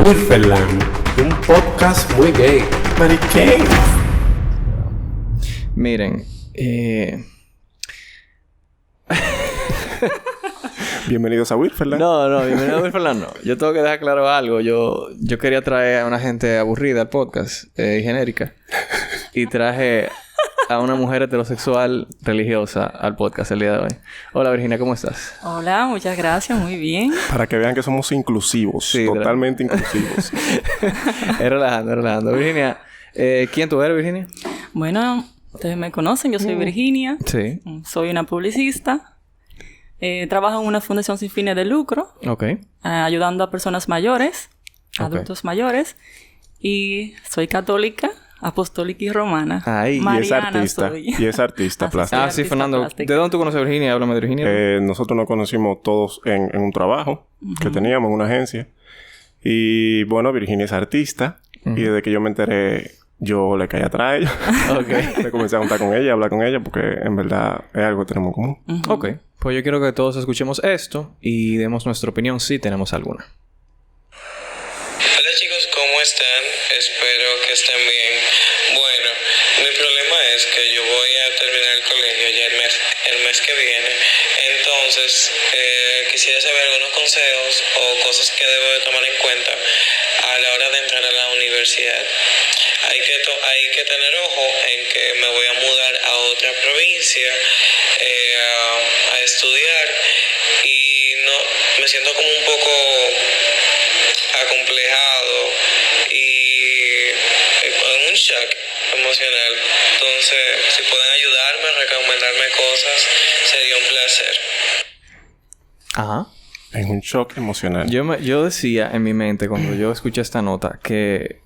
Wilferland, un podcast muy gay. Mariquén. Miren, Bienvenidos a Wilferland. No, bienvenido a Wilferland no. Yo tengo que dejar claro algo. Yo quería traer a una gente aburrida al podcast, genérica. Y traje a una mujer heterosexual religiosa al podcast el día de hoy. Hola Virginia, ¿cómo estás? Hola, muchas gracias, muy bien. Para que vean que somos inclusivos. Sí, totalmente inclusivos. Es relajando. Virginia, ¿quién tú eres, Virginia? Bueno, ustedes me conocen, yo soy Virginia. Sí. Soy una publicista. Trabajo en una fundación sin fines de lucro. Ok. Ayudando a personas mayores, adultos mayores. Y soy católica, apostólica y romana. Ay, Mariana y es artista plástica. Sí, Fernando. ¿De dónde tú conoces a Virginia? Háblame de Virginia. Nosotros nos conocimos todos en un trabajo que teníamos en una agencia. Y bueno, Virginia es artista. Y desde que yo me enteré, yo le caí atrás a ella. Me comencé a juntar con ella, a hablar con ella, porque en verdad es algo que tenemos en común. Ok. Pues yo quiero que todos escuchemos esto y demos nuestra opinión si tenemos alguna. Hola chicos, ¿cómo están? Espero que estén bien. Bueno, mi problema es que yo voy a terminar el colegio ya el mes que viene. Entonces, quisiera saber algunos consejos o cosas que debo de tomar en cuenta a la hora de entrar a la universidad. Hay que tener ojo en que me voy a mudar a otra provincia a estudiar y no me siento como un poco acomplejado y en un shock emocional. Entonces, si pueden ayudarme, recomendarme cosas, sería un placer. Ajá. En un shock emocional. Yo decía en mi mente cuando yo escuché esta nota que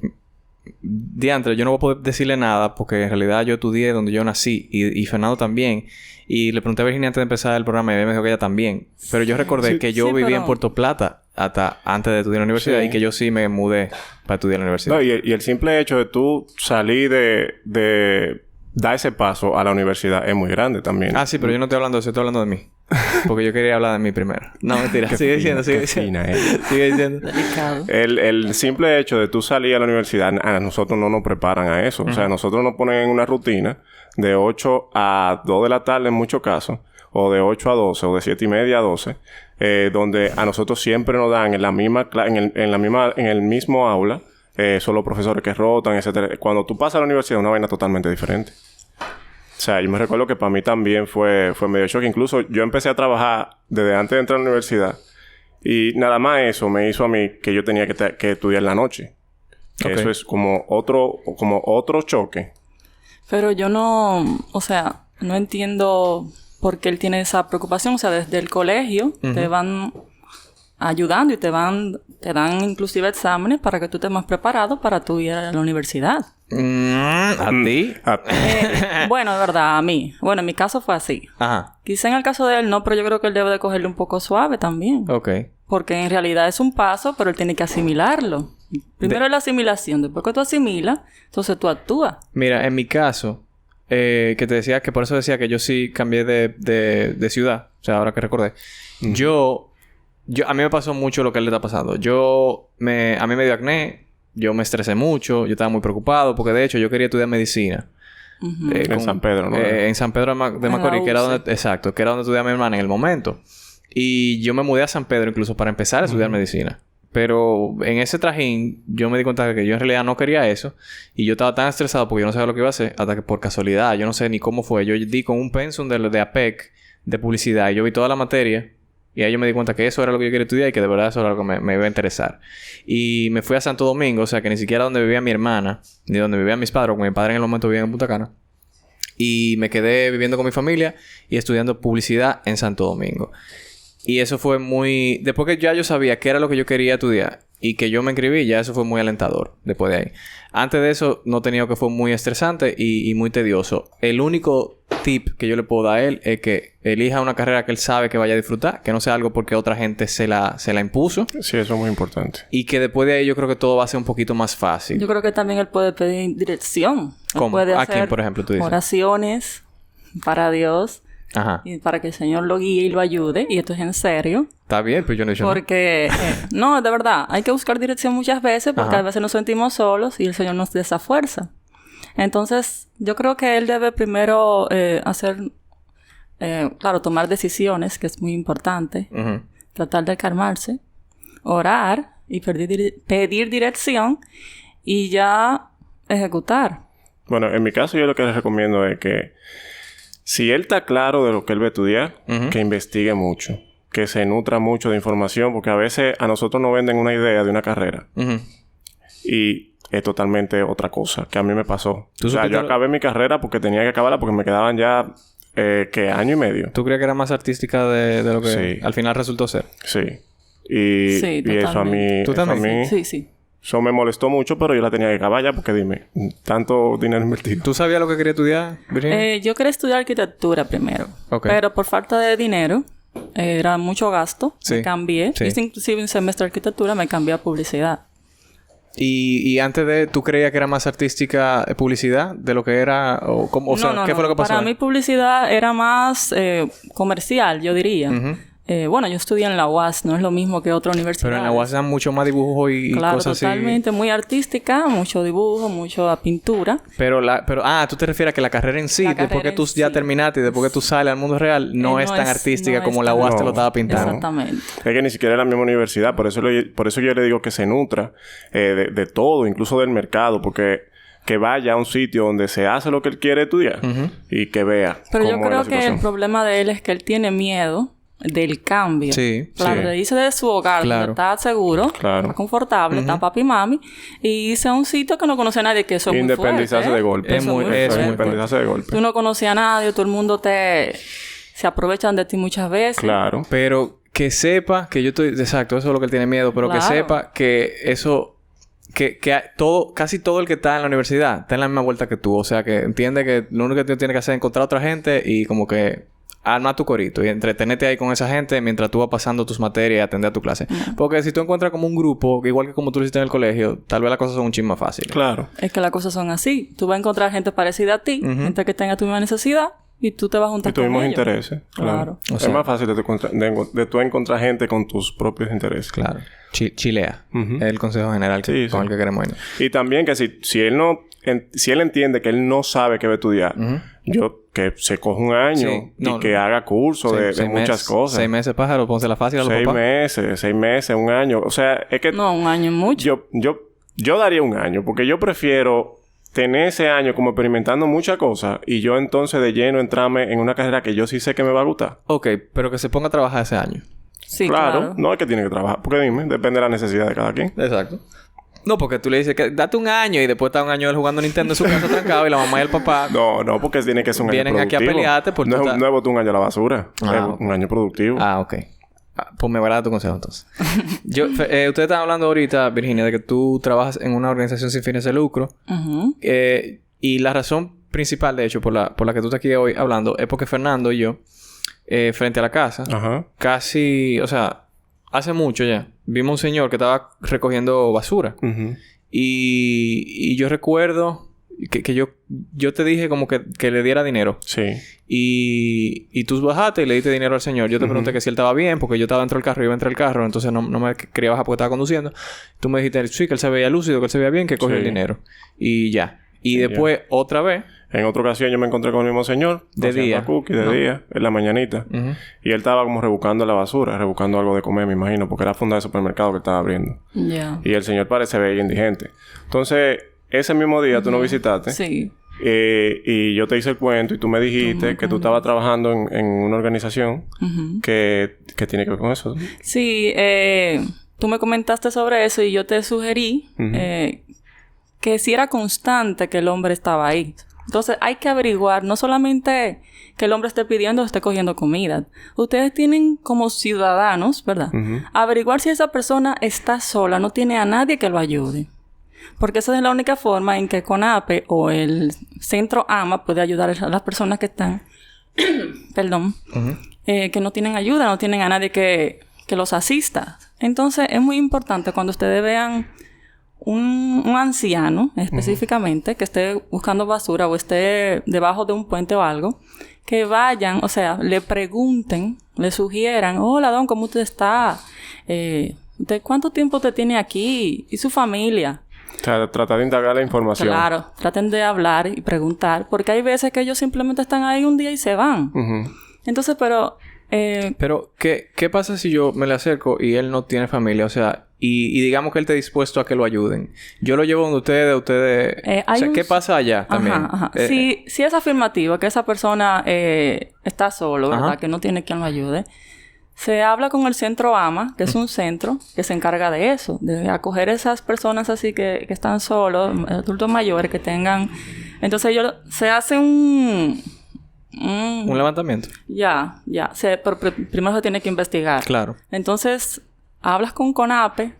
diantre, yo no voy a poder decirle nada porque en realidad yo estudié donde yo nací y Fernando también. Y le pregunté a Virginia antes de empezar el programa y ella me dijo que ella también. Pero yo recordé que yo vivía en Puerto Plata hasta antes de estudiar en la universidad y que yo sí me mudé para estudiar en la universidad. No, y el simple hecho de tú salir de dar ese paso a la universidad es muy grande también. Ah, sí, pero yo no estoy hablando de eso, estoy hablando de mí. Porque yo quería hablar de mí primero. No, mentira. Sigue diciendo. Sigue diciendo. Delicado. El simple hecho de tú salir a la universidad, a nosotros no nos preparan a eso. O sea, nosotros nos ponen en una rutina de 8 a 2 de la tarde en muchos casos, o de 8 a 12, o de 7 y media a 12, donde a nosotros siempre nos dan en el mismo aula, son los profesores que rotan, etcétera. Cuando tú pasas a la universidad es una vaina totalmente diferente. O sea, yo me recuerdo que para mí también fue medio shock. Incluso yo empecé a trabajar desde antes de entrar a la universidad. Y nada más eso me hizo a mí que yo tenía que estudiar la noche. Que eso es como otro choque. Pero yo no entiendo por qué él tiene esa preocupación. O sea, desde el colegio te van ayudando y te dan inclusive exámenes para que tú estés más preparado para tu ir a la universidad. ¿A ti? Bueno, de verdad, a mí. Bueno, en mi caso fue así. Ajá. Quizá en el caso de él no, pero yo creo que él debe de cogerle un poco suave también. Ok. Porque en realidad es un paso, pero él tiene que asimilarlo. Primero es la asimilación. Después que tú asimilas, entonces tú actúas. Mira, en mi caso, que te decía que por eso decía que yo sí cambié de ciudad. O sea, ahora que recordé. A mí me pasó mucho lo que a él le está pasando. A mí me dio acné. Yo me estresé mucho. Yo estaba muy preocupado. Porque de hecho yo quería estudiar medicina. En San Pedro, ¿no? En San Pedro de Macorís. Que era donde estudiaba mi hermana en el momento. Y yo me mudé a San Pedro incluso para empezar a estudiar medicina. Pero en ese trajín yo me di cuenta de que yo en realidad no quería eso. Y yo estaba tan estresado porque yo no sabía lo que iba a hacer. Hasta que por casualidad, yo no sé ni cómo fue. Yo di con un pensum de APEC de publicidad. Y yo vi toda la materia. Y ahí yo me di cuenta que eso era lo que yo quería estudiar y que de verdad eso era lo que me iba a interesar. Y me fui a Santo Domingo, o sea que ni siquiera donde vivía mi hermana, ni donde vivían mis padres, porque mi padre en el momento vivía en Punta Cana. Y me quedé viviendo con mi familia y estudiando publicidad en Santo Domingo. Y eso fue muy... Después que ya yo sabía qué era lo que yo quería estudiar y que yo me inscribí, ya eso fue muy alentador después de ahí. Antes de eso, no tenía que fue muy estresante y muy tedioso. El único tip que yo le puedo dar a él es que elija una carrera que él sabe que vaya a disfrutar, que no sea algo porque otra gente se la impuso. Sí, eso es muy importante. Y que después de ahí yo creo que todo va a ser un poquito más fácil. Yo creo que también él puede pedir dirección. ¿Cómo? Puede ¿A hacer quién, por ejemplo, tú dices? oraciones para Dios. Ajá. Y para que el Señor lo guíe y lo ayude. Y esto es en serio. Está bien, pero yo no he dicho nada. Porque, no, de verdad, hay que buscar dirección muchas veces porque Ajá. a veces nos sentimos solos y el Señor nos da esa fuerza. Entonces, yo creo que Él debe primero claro, tomar decisiones, que es muy importante. Ujú. Tratar de calmarse, orar y pedir dirección y ya ejecutar. Bueno, en mi caso yo lo que les recomiendo es que si él está claro de lo que él va a estudiar, que investigue mucho, que se nutra mucho de información, porque a veces a nosotros nos venden una idea de una carrera Ujú. y es totalmente otra cosa, que a mí me pasó. ¿Tú O sea, yo acabé mi carrera porque tenía que acabarla porque me quedaban ya, año y medio. ¿Tú crees que era más artística de lo que Sí. al final resultó ser? Sí. Y eso a mí... ¿Tú eso también? a mí... Sí. Eso me molestó mucho, pero yo la tenía que acabar ya porque dime, tanto dinero invertido. ¿Tú sabías lo que quería estudiar, Virginia? Yo quería estudiar arquitectura primero. Ok. Pero por falta de dinero, era mucho gasto. Sí. Me cambié. Sí. Hice inclusive un semestre de arquitectura, me cambié a publicidad. Y antes de... ¿Tú creías que era más artística publicidad de lo que era... O sea, ¿qué fue lo que pasó? Para mí publicidad era más comercial, yo diría. Ujú. Bueno, yo estudié en la UAS, no es lo mismo que otra universidad. Pero en la UAS dan mucho más dibujo y claro, cosas totalmente, muy artística, mucho dibujo, mucho pintura. así. Pero tú te refieres a que la carrera en sí, La después carrera que tú en ya sí. terminaste y después que tú sales al mundo real, no es tan artística como la UAS te lo estaba pintando. Exactamente. Es que ni siquiera es la misma universidad. Por eso yo le digo que se nutra de todo, incluso del mercado. Porque que vaya a un sitio donde se hace lo que él quiere estudiar y que vea Pero yo cómo es creo la que situación. el problema de él es que él tiene miedo del cambio. Sí, Claro, sí. de irse de su hogar, Claro. donde está seguro, Claro. está confortable, está papi y mami, y irse a un sitio que no conoce a nadie, que eso es muy fuerte. Independizarse de golpe. Es muy fuerte. Independizarse de golpe. Tú no conoces a nadie, todo el mundo se aprovechan de ti muchas veces. Claro. Pero que sepa que yo estoy... Exacto, eso es lo que él tiene miedo. Pero que Claro. sepa que eso... Que casi todo el que está en la universidad está en la misma vuelta que tú. O sea, que entiende que lo único que tú tienes que hacer es encontrar a otra gente y como que arma tu corito y entretenerte ahí con esa gente mientras tú vas pasando tus materias y atender a tu clase. Porque si tú encuentras como un grupo, igual que como tú lo hiciste en el colegio, tal vez las cosas son un chisme más fáciles. Claro. Es que las cosas son así. Tú vas a encontrar gente parecida a ti, gente que tenga tu misma necesidad, y tú te vas a juntar Y tuvimos con ellos. intereses. Claro. O sea- es más fácil de tú encontrar gente con tus propios intereses. Claro. Chilea. Es el consejo general con el que queremos irnos. Y también que si él entiende que él no sabe qué va a estudiar, que se coja un año Sí. y que haga curso de muchas cosas. 6 meses, pájaro. Pónsela fácil a los papás. 6 meses, un año. O sea, es que No, un año es mucho. yo daría un año porque yo prefiero tener ese año como experimentando muchas cosas y yo entonces de lleno entrarme en una carrera que yo sí sé que me va a gustar. Ok, pero que se ponga a trabajar ese año. Sí, Claro, no es que tiene que trabajar. Porque dime, depende de la necesidad de cada quien. Exacto. No, porque tú le dices que date un año y después está un año él jugando Nintendo en su casa trancado y la mamá y el papá... No, porque tiene que ser un año Vienen aquí a productivo. pelearte por no, tú estás- no es botar un año a la basura. Ah, Es un año productivo. Ah, ok. Pues me va a dar tu consejo entonces. Ustedes estaban hablando ahorita, Virginia, de que tú trabajas en una organización sin fines de lucro. Ujú. Y la razón principal, de hecho, por la que tú estás aquí hoy hablando, es porque Fernando y yo, frente a la casa, Ajá. casi, o sea, hace mucho ya, vimos un señor que estaba recogiendo basura. Ujú. Y yo recuerdo que yo te dije como que le diera dinero. Sí. Y tú bajaste y le diste dinero al señor. Yo te pregunté que si él estaba bien, porque yo estaba dentro del carro, iba entre el carro, entonces no me quería bajar porque estaba conduciendo. Tú me dijiste, sí, que él se veía lúcido, que él se veía bien, que cogió Sí. el dinero. Y ya. Y después, otra vez... En otra ocasión yo me encontré con el mismo señor. De haciendo día. cookie, de día. En la mañanita. Ujú. Y él estaba como rebuscando la basura. Rebuscando algo de comer, me imagino. Porque era funda de supermercado que estaba abriendo. Ya. Y el señor parece veía indigente. Entonces, ese mismo día tú nos visitaste. Sí. Y yo te hice el cuento y tú me dijiste que tú estabas trabajando en una organización que tiene que ver con eso. Sí, tú me comentaste sobre eso y yo te sugerí que si era constante que el hombre estaba ahí. Entonces hay que averiguar, no solamente que el hombre esté pidiendo o esté cogiendo comida. Ustedes tienen como ciudadanos, ¿verdad? Averiguar si esa persona está sola, no tiene a nadie que lo ayude. Porque esa es la única forma en que CONAPE o el Centro AMA puede ayudar a las personas que están... perdón. Que no tienen ayuda, no tienen a nadie que los asista. Entonces, es muy importante cuando ustedes vean un anciano, específicamente, que esté buscando basura o esté debajo de un puente o algo, que vayan, o sea, le pregunten, le sugieran, hola, don, ¿cómo usted está? ¿Usted cuánto tiempo usted tiene aquí? ¿Y su familia? O sea, tratar de indagar la información. Claro, traten de hablar y preguntar, porque hay veces que ellos simplemente están ahí un día y se van. Entonces, pero, ¿qué pasa si yo me le acerco y él no tiene familia? O sea, y digamos que él esté dispuesto a que lo ayuden. Yo lo llevo donde ustedes... o sea, ¿qué pasa allá también? Si es afirmativo que esa persona está solo, ¿verdad? Que no tiene quien lo ayude. Se habla con el centro AMA, que es un centro que se encarga de eso, de acoger a esas personas así que están solos, adultos mayores que tengan... Entonces se hace un levantamiento. Pero primero se tiene que investigar. Claro. Entonces, hablas con CONAPE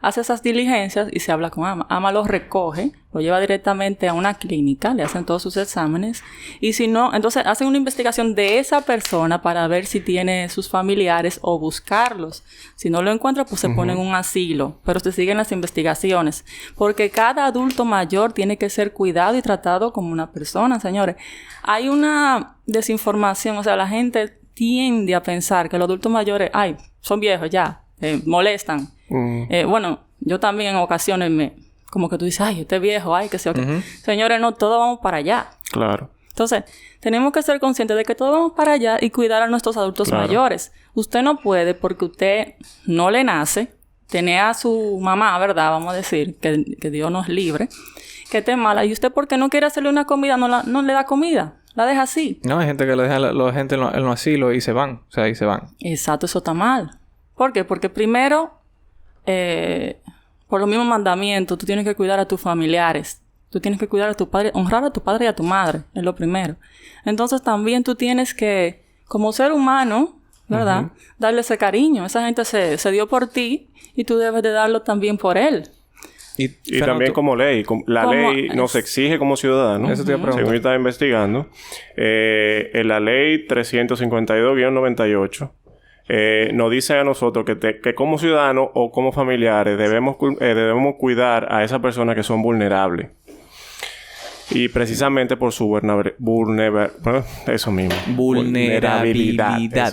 hace esas diligencias y se habla con AMA. AMA los recoge, lo lleva directamente a una clínica, le hacen todos sus exámenes. Y si no, entonces hacen una investigación de esa persona para ver si tiene sus familiares o buscarlos. Si no lo encuentra, pues se pone en un asilo. Pero se siguen las investigaciones. Porque cada adulto mayor tiene que ser cuidado y tratado como una persona, señores. Hay una desinformación, o sea, la gente tiende a pensar que los adultos mayores, son viejos ya, molestan. Bueno, yo también en ocasiones como que tú dices, este es viejo, que sé yo qué. Señores, no, todos vamos para allá. Claro. Entonces, tenemos que ser conscientes de que todos vamos para allá y cuidar a nuestros adultos mayores. Usted no puede, porque usted no le nace, tener a su mamá, ¿verdad? Vamos a decir, que Dios nos libre, que esté mala. Y usted, porque no quiere hacerle una comida, no le da comida. La deja así. No, hay gente que le deja la gente en los asilos y se van. O sea, y se van. Exacto, eso está mal. ¿Por qué? Porque primero, por los mismos mandamientos, tú tienes que cuidar a tus familiares. Tú tienes que cuidar a tu padre, honrar a tu padre y a tu madre. Es lo primero. Entonces, también tú tienes que, como ser humano, ¿verdad? Darle ese cariño. Esa gente se dio por ti y tú debes de darlo también por él. Y también como ley. La ley nos exige como ciudadanos, eso te iba a preguntar. según yo estaba investigando, en la ley 352-98, nos dice a nosotros que como ciudadanos o como familiares debemos cuidar a esas personas que son vulnerables. Y precisamente por su vulnerabilidad. Eso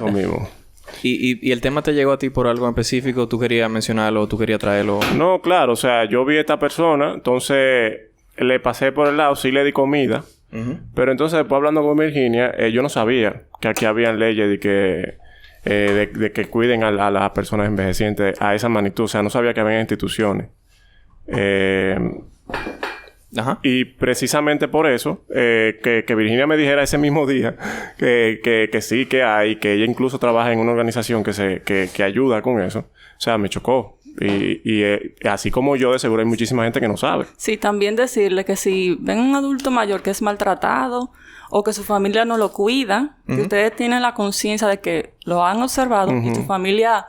mismo. ¿Y el tema te llegó a ti por algo en específico? ¿Tú querías mencionarlo o tú querías traerlo? No, claro. O sea, yo vi a esta persona, entonces le pasé por el lado, sí le di comida. Pero entonces después hablando con Virginia, yo no sabía que aquí habían leyes de que cuiden a las personas envejecientes a esa magnitud. O sea, no sabía que había instituciones. Y precisamente por eso, que Virginia me dijera ese mismo día que sí que hay, que ella incluso trabaja en una organización que ayuda con eso. O sea, me chocó. Y así como yo, de seguro hay muchísima gente que no sabe. Sí, también decirle que si ven un adulto mayor que es maltratado o que su familia no lo cuida, que ustedes tienen la conciencia de que lo han observado y su familia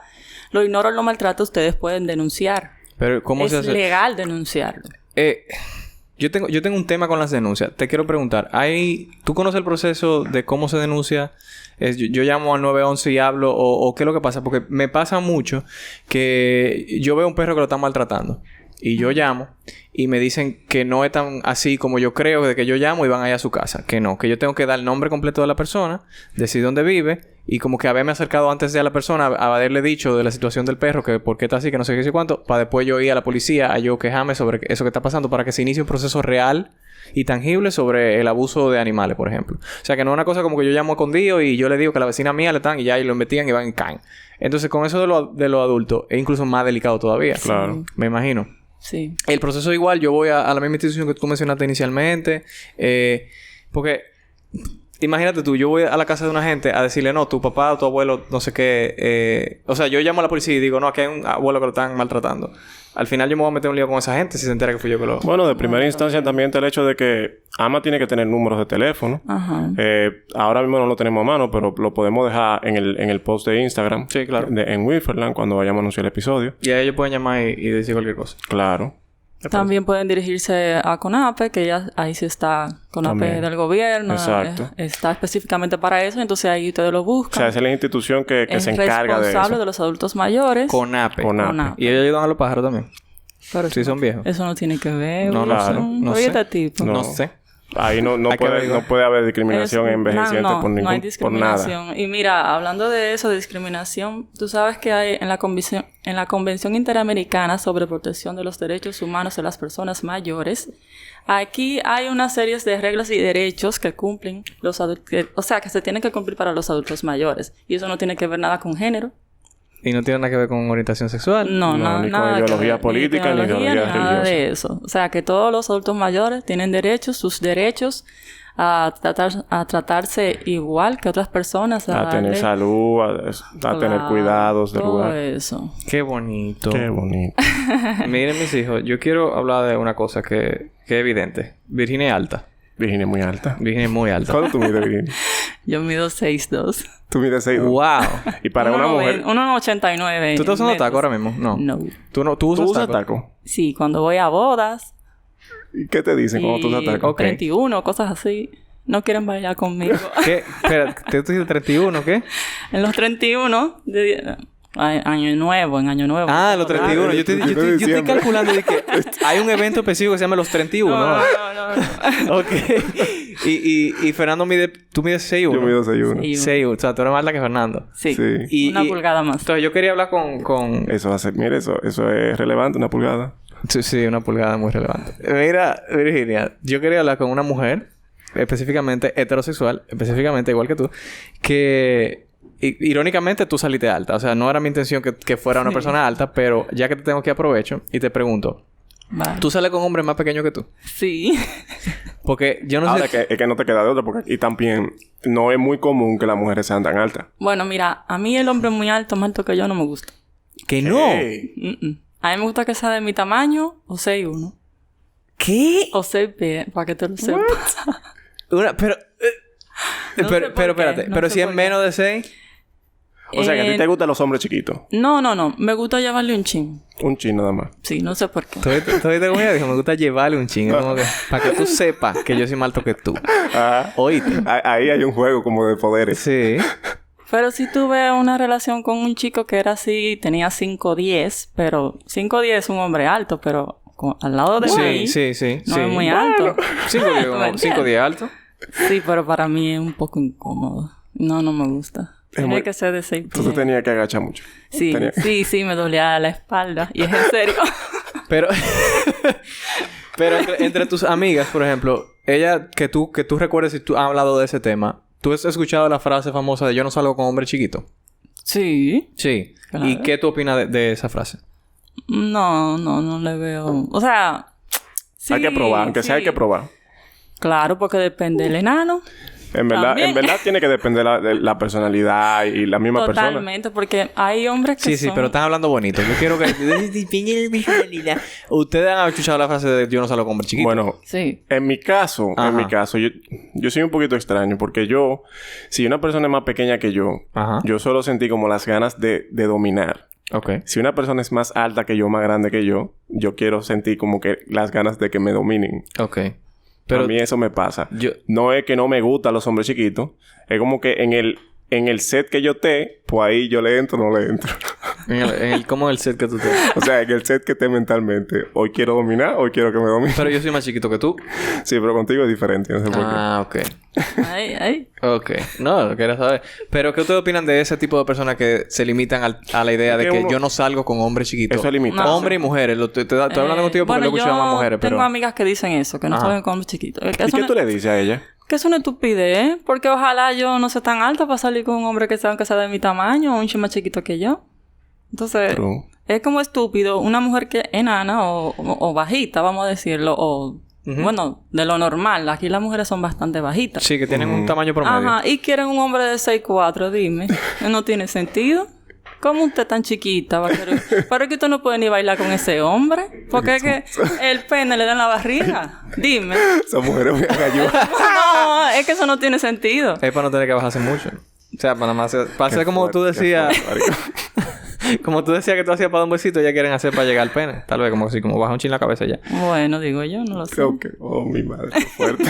lo ignora o lo maltrata, ustedes pueden denunciar. Pero ¿cómo se hace? Es legal denunciarlo. Yo tengo un tema con las denuncias. Te quiero preguntar, ¿tú conoces el proceso de cómo se denuncia? Yo llamo al 911 y hablo, o ¿qué es lo que pasa? Porque me pasa mucho que yo veo un perro que lo están maltratando. Y yo llamo y me dicen que no es tan así como yo creo, de que yo llamo y van allá a su casa. Que no, que yo tengo que dar el nombre completo de la persona, decir dónde vive y como que haberme acercado antes de a la persona, a haberle dicho de la situación del perro, que por qué está así, que no sé qué sé cuánto, para después yo ir a la policía a yo quejarme sobre eso que está pasando para que se inicie un proceso real y tangible sobre el abuso de animales, por ejemplo. O sea, que no es una cosa como que yo llamo escondido y yo le digo que a la vecina mía le están y ya y lo investigan y van y caen. Entonces, con eso de los adultos es incluso más delicado todavía. Claro. Me imagino. Sí. El proceso igual, yo voy a la misma institución que tú mencionaste inicialmente. Porque imagínate tú, yo voy a la casa de una gente a decirle, no, tu papá o tu abuelo, no sé qué. O sea, yo llamo a la policía y digo, no, aquí hay un abuelo que lo están maltratando. Al final yo me voy a meter un lío con esa gente si se entera que fui yo que lo... Bueno, de primera instancia también está el hecho de que AMA tiene que tener números de teléfono. Ahora mismo no lo tenemos a mano, pero lo podemos dejar en el post de Instagram. Sí, claro. En Wilferland, cuando vayamos a anunciar el episodio. Y ahí ellos pueden llamar y decir cualquier cosa. Claro. También pueden dirigirse a CONAPE, que ya ahí sí está CONAPE también del gobierno. Exacto. Está específicamente para eso. Entonces ahí ustedes lo buscan. O sea, esa es la institución que se encarga de eso. Es responsable de los adultos mayores. CONAPE. CONAPE. Y ellos ayudan a los pájaros también. Pero sí son viejos. Eso no tiene que ver. No, claro. No sé. No sé. Ahí no puede haber discriminación en envejecientes no hay discriminación. Por nada. Y mira, hablando de eso, de discriminación, tú sabes que hay en la Convención Interamericana sobre Protección de los Derechos Humanos de las Personas Mayores, aquí hay una serie de reglas y derechos que cumplen los adultos, o sea, que se tienen que cumplir para los adultos mayores. Y eso no tiene que ver nada con género. ¿Y no tiene nada que ver con orientación sexual? No, ni con ideología política, ni ideología religiosa. Nada de eso. O sea, que todos los adultos mayores tienen sus derechos a tratarse igual que otras personas. A tener salud, a tener cuidados del lugar. Todo eso. Qué bonito. Qué bonito. Miren, mis hijos, yo quiero hablar de una cosa que es evidente. Virginia es alta. Virginia es muy alta. Virginia es muy alta. ¿Cuánto tú mides, Virginia? Yo mido 6'2". Tú mides 6'2". ¡Wow! Y para una mujer... 1,89. ¿Tú estás usando taco ahora mismo? No. No. ¿Tú usas taco? Sí, cuando voy a bodas. ¿Y qué te dicen cuando tú usas taco? 31, cosas así. No quieren bailar conmigo. ¿Qué? Espera, ¿tú dices 31 qué? En los 31... en Año Nuevo. Ah, los 31. Yo estoy calculando de que hay un evento específico que se llama los 31. No. Ok. Y Fernando tú mides 6'1". Yo mido 6'1". 6'1". O sea, tú eres más alta que Fernando. Sí. Una pulgada más. Entonces, yo quería hablar con... Eso va a ser... Mire, eso es relevante, una pulgada. Sí, una pulgada muy relevante. Mira, Virginia, yo quería hablar con una mujer, específicamente heterosexual, específicamente igual que tú, que... Irónicamente, tú saliste alta. O sea, no era mi intención que fuera una persona alta, pero ya que te tengo aquí aprovecho y te pregunto. Vale. ¿Tú sales con hombres más pequeños que tú? Sí. Porque yo no sé... Es que no te queda de otra, porque aquí también no es muy común que las mujeres sean tan altas. Bueno, mira, a mí el hombre muy alto, más alto que yo, no me gusta. ¿Que no? A mí me gusta que sea de mi tamaño o 6'1". ¿Qué? O 6', para que te lo sepas. Pero espérate. Pero si es menos de 6... O sea, que a ti te gustan los hombres chiquitos. No. Me gusta llevarle un chin. Un chin nada más. Sí, no sé por qué. ¿Tú viste cómo ella dijo? Me gusta llevarle un chin. Como que, para que tú sepas que yo soy más alto que tú. Ajá. ¿Oíste? Ahí hay un juego como de poderes. Sí. Pero si tuve una relación con un chico que era así, tenía 5'10", pero 5'10" es un hombre alto, pero al lado de mí sí. no es muy alto. 5'10" alto. Sí, pero para mí es un poco incómodo. No me gusta. Tiene que ser de 6 pies. Tú te tenías que agachar mucho. Sí, me dolía la espalda. Y es en serio. Pero entre tus amigas, por ejemplo, ella que tú recuerdes si tú has hablado de ese tema, ¿tú has escuchado la frase famosa de yo no salgo con hombre chiquito? Sí. Sí. Claro. ¿Y qué tú opinas de esa frase? No le veo... O sea... Sí, hay que probar. Aunque sea hay que probar. Claro, porque depende del enano. En verdad tiene que depender de la personalidad y la misma persona. Totalmente, porque hay hombres que son... Sí, pero están hablando bonito. Yo quiero que... Ustedes han escuchado la frase de yo no salgo con hombre chiquito. Bueno, sí. En mi caso, yo soy un poquito extraño porque si una persona es más pequeña que yo solo sentí como las ganas de dominar. Okay. Si una persona es más alta que yo, más grande que yo quiero sentir como que las ganas de que me dominen. Okay. Pero a mí eso me pasa. No es que no me gustan los hombres chiquitos. Es como que en el set que yo pues ahí yo le entro o no le entro. ¿Cómo en el set que tú te... O sea, en el set que esté mentalmente. Hoy quiero dominar, hoy quiero que me domine. Pero yo soy más chiquito que tú. Sí, pero contigo es diferente. No sé por qué. Ok. Ay. Ok. No, lo quería saber. Pero, ¿qué ustedes opinan de ese tipo de personas que se limitan a la idea de que yo no salgo con hombres chiquitos? Eso es limitado. Hombres y mujeres. Estoy hablando contigo porque lo escucho más mujeres, pero... tengo amigas que dicen eso. Que no salgan con hombres chiquitos. ¿Y qué tú le dices a ella? Que es una estupidez. Porque ojalá yo no sea tan alta para salir con un hombre que sea de mi tamaño o un chico más chiquito que yo. Entonces... True. Es como estúpido una mujer que es enana o bajita, vamos a decirlo, o... Bueno, de lo normal. Aquí las mujeres son bastante bajitas. Sí, que tienen un tamaño promedio. Ajá. Y quieren un hombre de 6'4", dime. No tiene sentido. ¿Cómo usted tan chiquita va a querer? Pero es que usted no puede ni bailar con ese hombre. Porque es que el pene le da en la barriga. Dime. Esa mujer es muy agalluda. No, es que eso no tiene sentido. Es para no tener que bajarse mucho. O sea, para ser como tú decías... Como tú decías que tú hacías para dar un besito, ya quieren hacer para llegar al pene. Tal vez como así, como baja un chin la cabeza ya. Bueno, digo yo, no lo sé. Okay. Oh, mi madre, qué fuerte.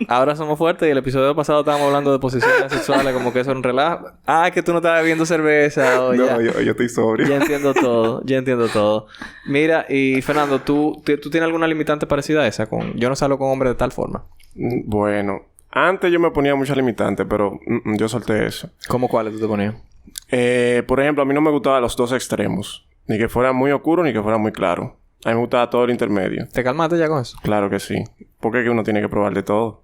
Ahora somos fuertes y el episodio pasado estábamos hablando de posiciones sexuales, como que eso es un relajo. Ah, que tú no estabas bebiendo cerveza. No, yo estoy sobrio. Ya entiendo todo. Mira, y Fernando, ¿tú tienes alguna limitante parecida a esa? Yo no salgo con hombres de tal forma. Bueno, antes yo me ponía muchas limitantes, pero yo solté eso. ¿Cómo cuáles tú te ponías? Por ejemplo, a mí no me gustaban los dos extremos. Ni que fuera muy oscuro ni que fuera muy claro. A mí me gustaba todo el intermedio. ¿Te calmaste ya con eso? Claro que sí. Porque es que uno tiene que probar de todo.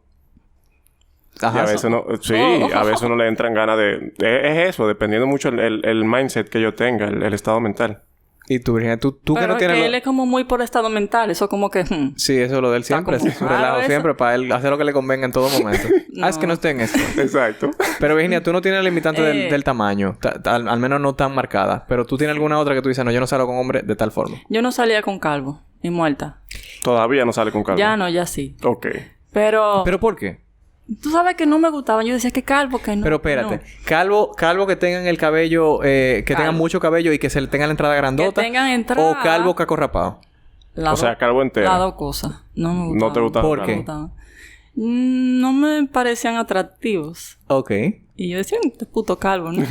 Ajá. Y a veces no... Sí, a veces no le entran ganas de... Es eso, dependiendo mucho el mindset que yo tenga, el estado mental. Y tú, Virginia, tú Pero que no tienes... él es como muy por estado mental. Eso como que... Sí, eso es lo de él siempre. como Es su raro relajo eso. siempre para él hacer lo que le convenga en todo momento. No. Es que no esté en esto. Exacto. Pero Virginia, tú no tienes limitante del tamaño. Al menos no tan marcada. Pero tú tienes alguna otra que tú dices, no, yo no salgo con hombre de tal forma. Yo no salía con calvo. Y muerta. Todavía no sale con calvo. Ya no, ya sí. Ok. Pero... ¿Pero por qué? Tú sabes que no me gustaban. Yo decía que calvo, que no. Pero espérate. no. Calvo que tengan el cabello... que tengan Calvo. mucho cabello y que se le tenga la entrada grandota. Que tengan entrada. O calvo caco rapado. Las O sea, dos- calvo entero. Las dos cosas. No me gustaban. No te gustaba. ¿Por calvo. qué? No me gustaban. No me parecían atractivos. Ok. Y yo decía, este puto calvo, ¿no?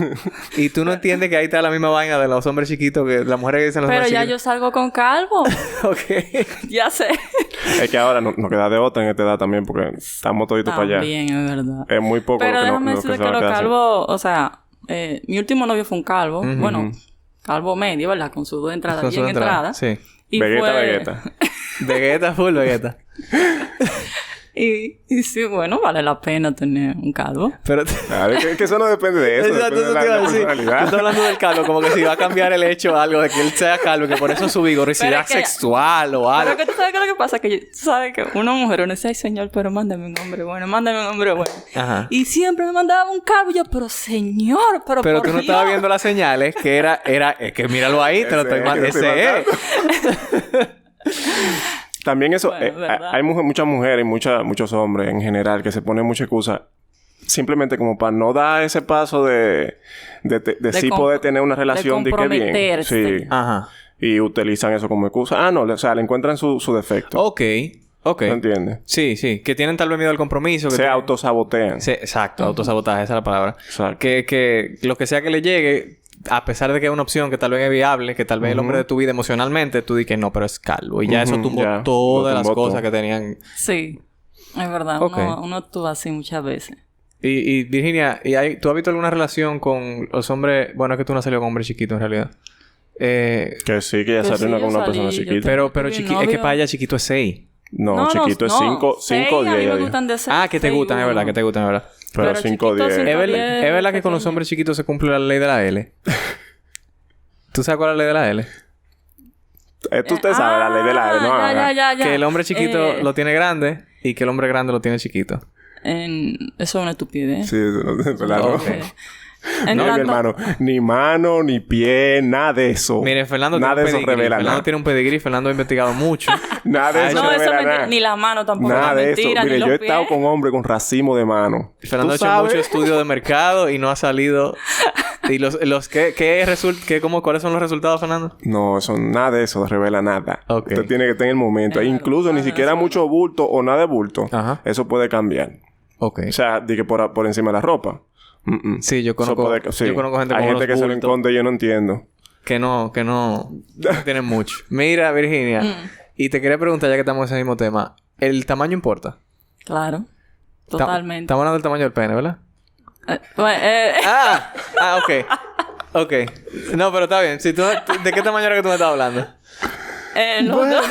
Y tú no entiendes que ahí está la misma vaina de los hombres chiquitos que las mujeres que dicen los Pero hombres ya chiquitos. yo salgo con calvo. Ok. Ya sé. Es que ahora no queda de otra en esta edad también porque estamos toditos para allá. También, es verdad. Es muy poco Pero lo que no, déjame lo que decirte se que va a los quedar así. calvos... O sea, mi último novio fue un calvo. Bueno, calvo medio, ¿verdad? Con sus dos entradas Con su bien entrada, entradas. sí. Y Vegeta. Vegeta, full Vegeta. Y sí, bueno, vale la pena tener un calvo. Pero... Claro, es que eso no depende de eso. Exacto, Depende eso de te iba a la decir. Tú personalidad. estás hablando del calvo, como que si va a cambiar el hecho o algo de que él sea calvo, que por eso su vigorosidad Pero es que- sexual o algo. Pero que tú sabes que lo que pasa que tú sabes que una mujer uno dice, ay señor, pero mándame un hombre bueno, mándame un hombre bueno. Ajá. Y siempre me mandaba un calvo. Y yo, pero señor, pero Pero por tú no Dios. estabas viendo las señales, que es que míralo ahí, te lo estoy mandando. Ese es. También eso... Bueno, ¿verdad? hay muchas mujeres y muchos hombres en general que se ponen mucha excusa simplemente como para no dar ese paso de sí poder tener una relación de que bien. comprometerse. Sí. Ajá. Y utilizan eso como excusa. Ah, no. O sea, le encuentran su defecto. Ok. ¿Me entiendes? Sí. Que tienen tal vez miedo al compromiso. Que Se tienen- autosabotean. Sí, exacto. Autosabotaje, esa es la palabra. Exacto. Que lo que sea que le llegue, a pesar de que es una opción que tal vez es viable, que tal vez el hombre de tu vida emocionalmente, tú dices, no, pero es calvo. Y ya eso tumbó ya. todas Lo las tumbó cosas todo. que tenían. Sí, es verdad. Ok. Uno actúa así muchas veces. Y Virginia, ¿tú has visto alguna relación con los hombres? Bueno, es que tú no has salido con hombres chiquitos en realidad. Que sí, que ya Que salió sí, una yo con una salí, persona yo chiquita. Pero tuve un es que novio. para ella chiquito es 6. No, chiquito es 5 o 10. A mí ya me dijo. gustan de 6. Ah, que te gustan, es verdad, que te gustan, es verdad. Pero 5 o 10. chiquito, Es verdad, 10, es verdad que con los pequeño. hombres chiquitos se cumple la ley de la L. ¿Tú sabes cuál es la ley de la L? Tú te sabes la ley de la L, ¿no? Haga. Ya. Que el hombre chiquito lo tiene grande y que el hombre grande lo tiene chiquito. Eso es una estupidez. Sí, ¿verdad? Ok. En No, mi tanto- hermano. Ni mano, ni pie, nada de eso. Mire, Fernando nada de tiene eso un pedigrí. revela Fernando nada. tiene un pedigrí. Fernando ha investigado mucho. Nada de eso No, eso revela es mentira. nada. Ni la mano tampoco. Nada es de eso. mentira, Mire, ni yo he los estado pies. con hombres con racimo de mano. Fernando ha ¿Tú hecho sabes? mucho estudio de mercado y no ha salido. ¿Y cuáles son los resultados, Fernando? No, eso, nada de eso revela nada. Ok. Usted tiene que estar en el momento. Es Incluso verdad, ni siquiera eso mucho bulto o nada de bulto. Ajá. Eso puede cambiar. Ok. O sea, di que por encima de la ropa. Sí, yo conozco, yo conozco gente Hay con gente que unos se lo bultos esconde y yo no entiendo. que no tienen mucho. Mira, Virginia. Y te quería preguntar, ya que estamos en ese mismo tema. ¿El tamaño importa? Claro. Totalmente. Estamos hablando del tamaño del pene, ¿verdad? Ok. No, pero está bien. Si ¿de qué tamaño era que tú me estabas hablando? los dos.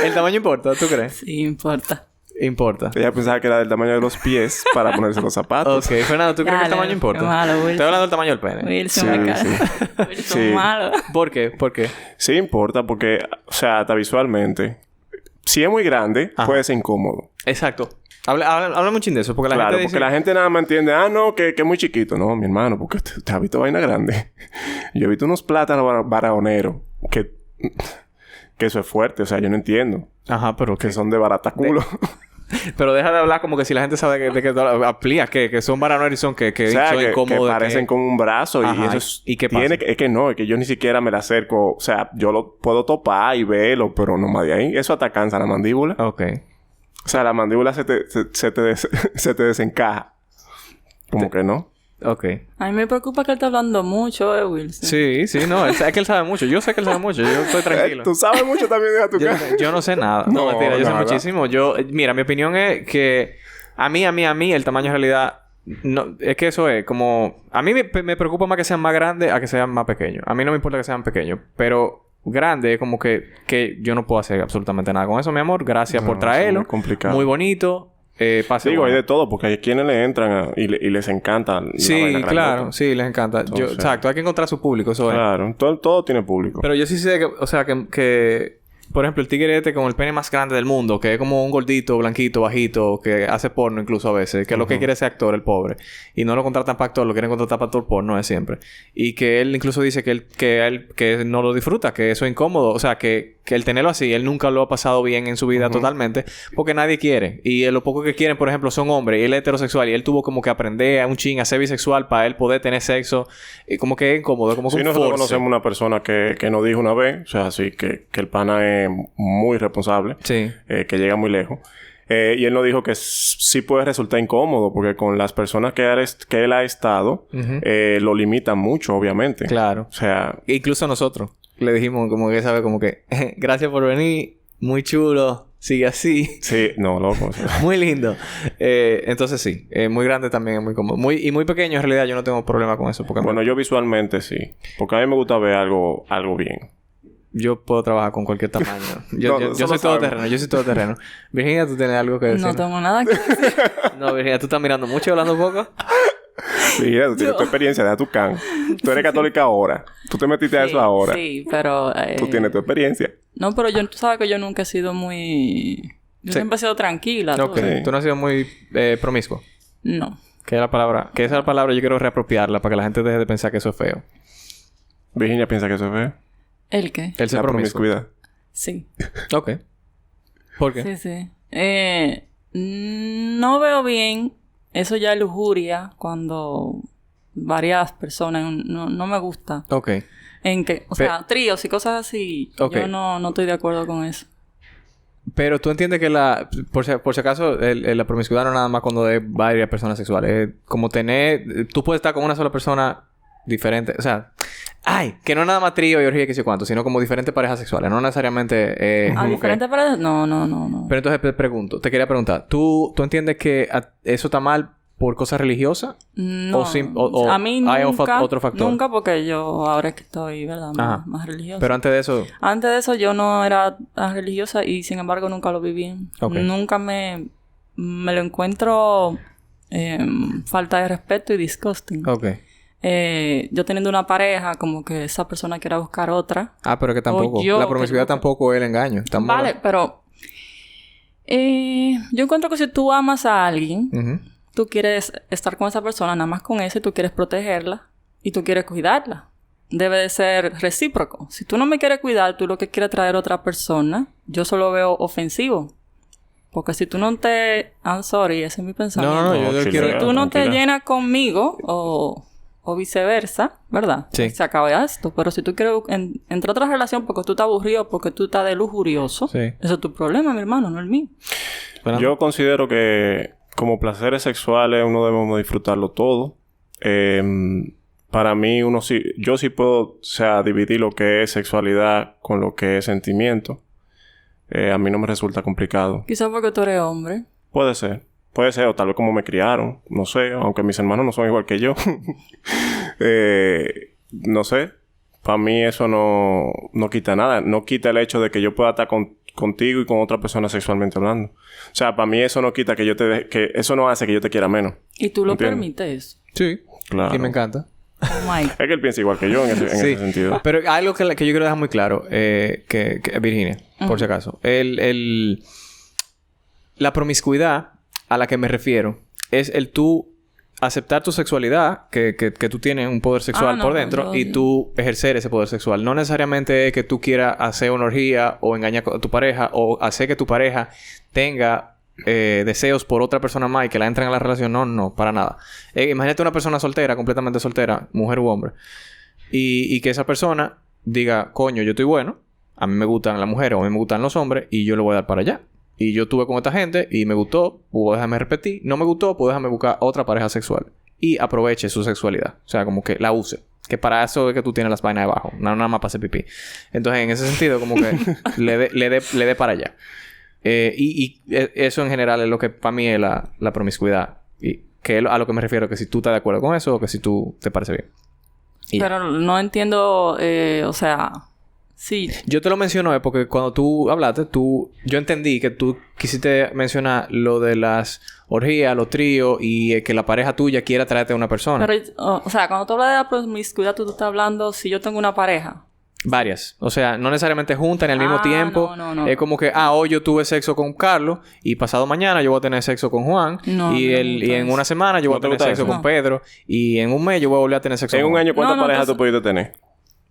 ¿El tamaño importa? ¿Tú crees? Sí, importa. Importa. Ella pensaba que era del tamaño de los pies para ponerse los zapatos. Ok. Fernando, ¿tú crees que el Dale, tamaño importa? qué malo, Wilson. Estoy hablando del tamaño del pene. Wilson, Sí, me cae. sí. Wilson, Sí. malo. ¿Por qué? ¿Por qué? Sí importa porque, o sea, hasta visualmente. Si es muy grande, Ajá. puede ser incómodo. Exacro. Habla mucho de eso. Porque la Claro, gente dice... porque la gente nada más entiende, no, que es muy chiquito. No, mi hermano, porque te has visto vaina grande. Yo he visto unos plátanos baraoneros que eso es fuerte. O sea, yo no entiendo. Ajá, pero Que son de barata culo. Pero deja de hablar como que si la gente sabe de que aplica, que son Baranor y son que o sea, son incómodos. Que parecen como un brazo. Ajá, y eso es... ¿Y qué pasa? Es que no. Es que yo ni siquiera me la acerco. O sea, yo lo puedo topar y verlo. Pero no más de ahí. Eso hasta cansa la mandíbula. Ok. O sea, la mandíbula se te desencaja. Como que no. Ok. A mí me preocupa que él está hablando mucho, Wilson. Sí, no. Es que él sabe mucho. Yo sé que él sabe mucho. Yo estoy tranquilo. Tú sabes mucho también de tu casa. Yo no sé nada. No, mentira. Yo sé muchísimo. Mira, mi opinión es que... A mí, el tamaño en realidad... No, es que eso es como... A mí me preocupa más que sean más grandes a que sean más pequeños. A mí no me importa que sean pequeños. Pero... grande es como que yo no puedo hacer absolutamente nada con eso, mi amor. Gracias por traerlo. Es muy complicado. Muy bonito. Pase Digo, bueno. hay de todo, porque hay quienes le entran y les encanta. Sí, claro. Sí, les encanta. Entonces, exacto. Hay que encontrar su público. Eso claro. Todo tiene público. Pero yo sí sé que... O sea, que por ejemplo, el tigre con el pene más grande del mundo, que es como un gordito, blanquito, bajito, que hace porno incluso a veces, que es lo que quiere ser actor, el pobre. Y no lo contratan para actor, lo quieren contratar para actor porno, es siempre. Y que él incluso dice que no lo disfruta, que eso es incómodo. O sea, que el tenerlo así, él nunca lo ha pasado bien en su vida totalmente, porque nadie quiere. Y lo poco que quieren, por ejemplo, son hombres, y él es heterosexual, y él tuvo como que aprender a un chin a ser bisexual para él poder tener sexo. Y como que es incómodo, como que sí, un nosotros force. conocemos una persona que nos dijo una vez, o sea, así que el pana es muy responsable, Sí. Que llega muy lejos. Y él nos dijo que sí puede resultar incómodo, porque con las personas que él ha estado, lo limitan mucho, obviamente. Claro. O sea... Incluso nosotros le dijimos como que, ¿sabes? Como que... gracias por venir. Muy chulo. Sigue así. Sí. No, loco. Muy lindo. Entonces sí. Muy grande también es muy cómodo. Muy pequeño en realidad yo no tengo problema con eso. Porque bueno, yo visualmente sí. Porque a mí me gusta ver algo bien. yo puedo trabajar con cualquier tamaño. Yo soy todoterreno. Yo soy todoterreno. Virginia, ¿tú tienes algo que decir? No tengo nada que decir. No, Virginia, ¿tú estás mirando mucho y hablando poco? Sí, tú tienes tu experiencia, deja tu can. Tú eres católica ahora. Tú te metiste a eso ahora. Sí, pero... Tú tienes tu experiencia. No, pero tú sabes que yo nunca he sido muy... Yo siempre he sido tranquila. Ok. Sí. Tú no has sido muy promiscuo. No. Que es la palabra... Que esa es la palabra yo quiero reapropiarla para que la gente deje de pensar que eso es feo. Virginia piensa que eso es feo. ¿El qué? El ser La promiscuo. promiscuidad. Sí. Ok. ¿Por qué? Sí, sí. No veo bien... Eso ya es lujuria cuando varias personas... No me gusta. Ok. En que... O sea, tríos y cosas así. Ok. Yo no estoy de acuerdo con eso. Pero tú entiendes que por si acaso, la promiscuidad no es nada más cuando es varias personas sexuales. Es como tener... Tú puedes estar con una sola persona diferente. O sea... Ay, que no es nada más trío y orgía que sé cuánto, sino como diferentes parejas sexuales. No necesariamente... ¿A diferentes parejas? No. Pero entonces te quería preguntar. ¿Tú entiendes que eso está mal por cosas religiosas? No. O a mí hay nunca... otro factor. Nunca porque yo ahora es que estoy, ¿verdad? Más religiosa. Pero antes de eso... Antes de eso yo no era tan religiosa y sin embargo nunca lo viví. Okay. Nunca me lo encuentro falta de respeto y disgusting. Ok. Yo teniendo una pareja, como que esa persona quiera buscar otra. Ah, pero que tampoco. yo La promiscuidad que- tampoco es el engaño. Vale, pero... yo encuentro que si tú amas a alguien, Ujú. tú quieres estar con esa persona, nada más con eso, y tú quieres protegerla y tú quieres cuidarla. Debe de ser recíproco. Si tú no me quieres cuidar, tú lo que quieres traer a otra persona, yo solo veo ofensivo. Porque si tú no te... I'm sorry, ese es mi pensamiento. No, yo chilea, quiero... Si tú no te tranquila. llenas conmigo o viceversa, ¿verdad? Sí. Se acaba esto. Pero si tú quieres entrar a otra relación porque tú estás aburrido, porque tú estás de lujurioso, Sí. eso es tu problema, mi hermano, no el mío. Bueno, Yo considero que como placeres sexuales uno debemos disfrutarlo todo. Para mí yo sí puedo, o sea, dividir lo que es sexualidad con lo que es sentimiento. A mí no me resulta complicado. Quizás porque tú eres hombre. Puede ser, o tal vez como me criaron, no sé, aunque mis hermanos no son igual que yo. No sé, para mí eso no quita nada, no quita el hecho de que yo pueda estar contigo y con otra persona sexualmente hablando. O sea, para mí eso no quita que que eso no hace que yo te quiera menos. Y tú lo ¿Entiendes? permites. sí. Claro. Y me encanta. Oh my. Es que él piensa igual que yo en ese sentido. Pero algo que yo quiero dejar muy claro, que Virginia, por si acaso. La promiscuidad a la que me refiero es el tú aceptar tu sexualidad, que tú tienes un poder sexual no, por pues dentro, yo- y tú ejercer ese poder sexual. No necesariamente es que tú quieras hacer una orgía o engañar a tu pareja o hacer que tu pareja tenga deseos por otra persona más y que la entren a la relación. No, para nada. Imagínate una persona soltera, completamente soltera, mujer u hombre, y que esa persona diga, coño, yo estoy bueno, a mí me gustan las mujeres o a mí me gustan los hombres y yo le voy a dar para allá. Y yo estuve con esta gente y me gustó, puedo dejarme repetir. No me gustó, puedo dejarme buscar otra pareja sexual. Y aproveche su sexualidad. O sea, como que la use. Que para eso es que tú tienes las vainas debajo. Nada más para hacer pipí. Entonces, en ese sentido, como que le dé para allá. Y eso en general es lo que para mí es la promiscuidad. Y que es a lo que me refiero. Que si tú estás de acuerdo con eso o que si tú te parece bien. Pero no entiendo... o sea... Sí. Yo te lo menciono porque cuando tú hablaste, yo entendí que tú quisiste mencionar lo de las orgías, los tríos y que la pareja tuya quiera traerte a una persona. Pero, o sea, cuando tú hablas de la promiscuidad, tú estás hablando si yo tengo una pareja. Varias. O sea, no necesariamente juntas ni al mismo tiempo. No. Es como que, hoy yo tuve sexo con Carlos y pasado mañana yo voy a tener sexo con Juan. Y en una semana yo voy a tener sexo con Pedro. Y en un mes yo voy a volver a tener sexo con Juan. En un año, ¿cuántas parejas tú pudiste tener?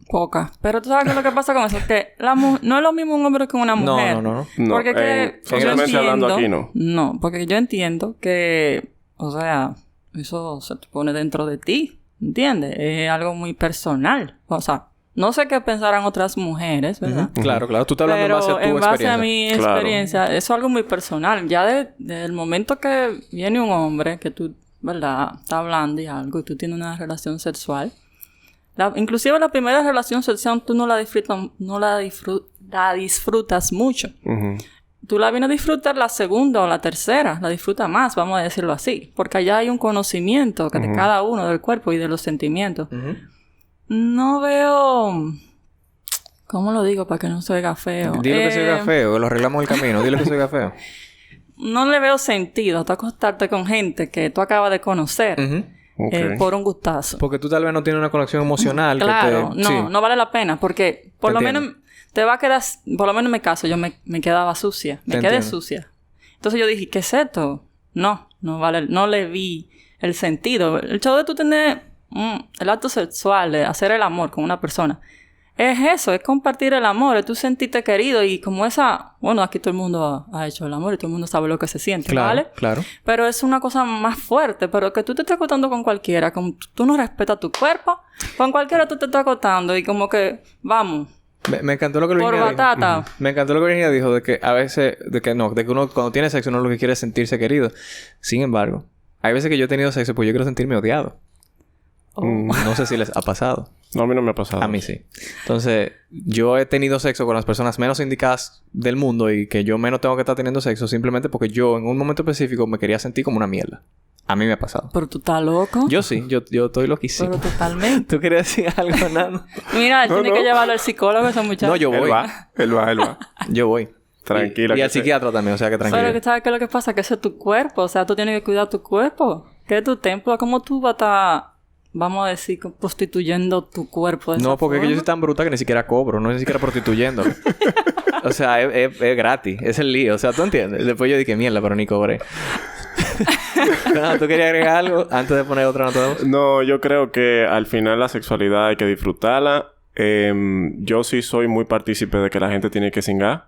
Pocas. Pero tú sabes qué es lo que pasa con eso. Que no es lo mismo un hombre que una mujer. No. Porque socialmente hablando aquí no. No, porque yo entiendo que... O sea, eso se te pone dentro de ti. ¿Entiendes? Es algo muy personal. O sea, no sé qué pensarán otras mujeres, ¿verdad? Claro. Tú estás hablando en base a tu experiencia. En base a mi experiencia, eso es algo muy personal. Ya desde el momento que viene un hombre que tú, ¿verdad? Está hablando y algo y tú tienes una relación sexual... inclusive la primera relación sexual tú no la disfrutas mucho. Tú la vienes a disfrutar la segunda o la tercera. La disfrutas más, vamos a decirlo así. Porque allá hay un conocimiento de cada uno, del cuerpo y de los sentimientos. No veo... ¿Cómo lo digo para que no se oiga feo? Dile que se oiga feo, que lo arreglamos el camino. Dile que se oiga feo. No le veo sentido a acostarte con gente que tú acabas de conocer. Por un gustazo. Porque tú tal vez no tienes una conexión emocional. Claro, no vale la pena. Porque por lo menos te va a quedar... Por lo menos en mi caso, yo me quedaba sucia. Me quedé sucia. Entonces yo dije, ¿qué es esto? No vale... No le vi el sentido. El show de tú tener el acto sexual, de hacer el amor con una persona... Es eso, es compartir el amor, es tú sentirte querido y como esa... Bueno, aquí todo el mundo ha hecho el amor y todo el mundo sabe lo que se siente, ¿vale? Claro. Pero es una cosa más fuerte, pero que tú te estés acostando con cualquiera, como tú no respetas tu cuerpo, con cualquiera tú te estás acostando y como que, vamos... Me encantó lo que Virginia dijo. Por batata. Me encantó lo que Virginia dijo de que a veces... De que uno cuando tiene sexo uno lo que quiere es sentirse querido. Sin embargo, hay veces que yo he tenido sexo pues yo quiero sentirme odiado. No sé si les ha pasado. No, a mí no me ha pasado. A mí sí. Entonces, yo he tenido sexo con las personas menos indicadas del mundo y que yo menos tengo que estar teniendo sexo simplemente porque yo en un momento específico me quería sentir como una mierda. A mí me ha pasado. ¿Pero tú estás loco? Yo sí. Yo estoy loquísimo. Pero totalmente. ¿Tú querías decir algo, Nando? Mira, él tiene que llevarlo al psicólogo ese muchacho. No, yo voy. Él va. Yo voy. Tranquila. Y al psiquiatra también, o sea que tranquilo. Pero ¿sabes qué es lo que pasa? Que eso es tu cuerpo. O sea, tú tienes que cuidar tu cuerpo. Que es tu templo. ¿Cómo tú vas a estar... Vamos a decir, prostituyendo tu cuerpo de esa No, porque forma? es que yo soy tan bruta que ni siquiera cobro. No ni siquiera prostituyendo. O sea, es gratis. Es el lío. O sea, ¿tú entiendes? Después yo dije, mierda, pero ni cobré. ¿Tú querías agregar algo antes de poner otra nota de voz? No, yo creo que al final la sexualidad hay que disfrutarla. Yo sí soy muy partícipe de que la gente tiene que cingar.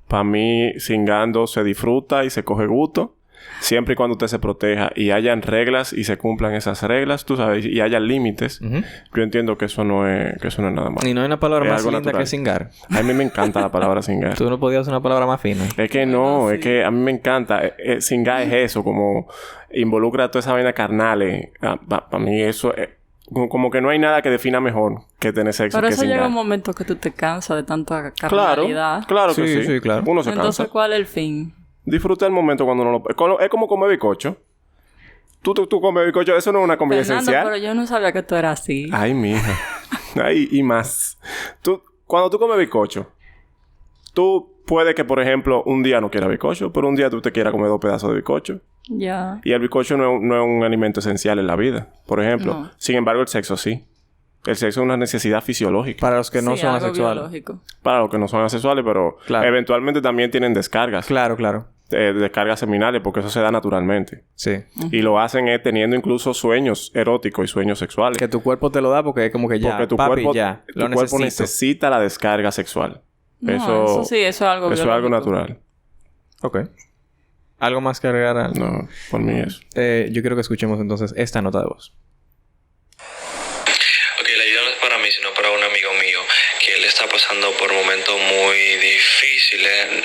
Para mí, cingando se disfruta y se coge gusto. Siempre y cuando usted se proteja y hayan reglas y se cumplan esas reglas, tú sabes, y haya límites, yo entiendo que eso no es nada malo. Y no hay una palabra más linda que cingar. A mí me encanta la palabra cingar. Tú no podías usar una palabra más fina. Es que no, es que a mí me encanta. Cingar es eso, como involucra toda esa vaina carnal. Para mí eso es... Como que no hay nada que defina mejor que tener sexo. Pero que eso cingar. llega un momento que tú te cansas de tanta carnalidad. Claro que sí. Sí, claro. Uno se cansa. Entonces, ¿cuál es el fin? Disfruta el momento cuando uno lo... Es como comer bizcocho. Tú comes bizcocho. Eso no es una comida esencial. Pero yo no sabía que tú eras así. Ay, mija. Ay, y más. Cuando tú comes bizcocho, tú puede que, por ejemplo, un día no quieras bizcocho, pero un día tú te quieras comer 2 pedazos de bizcocho. Ya. Y el bizcocho no es un alimento esencial en la vida, por ejemplo. No. Sin embargo, el sexo sí. El sexo es una necesidad fisiológica. Para los que no son algo asexuales. biológico. Para los que no son asexuales, pero Claro. eventualmente también tienen descargas. Claro. Descargas seminales, porque eso se da naturalmente. Sí. Y lo hacen teniendo incluso sueños eróticos y sueños sexuales. Que tu cuerpo te lo da porque es como que ya, porque tu papi, cuerpo, ya. tu cuerpo necesita la descarga sexual. No, eso sí, eso es algo Eso es algo biológico. natural. Ok. ¿Algo más que agregar? No, por mí eso. Yo quiero que escuchemos entonces esta nota de voz. La ayuda no es para mí, sino para un amigo mío, que él está pasando por momentos muy difíciles.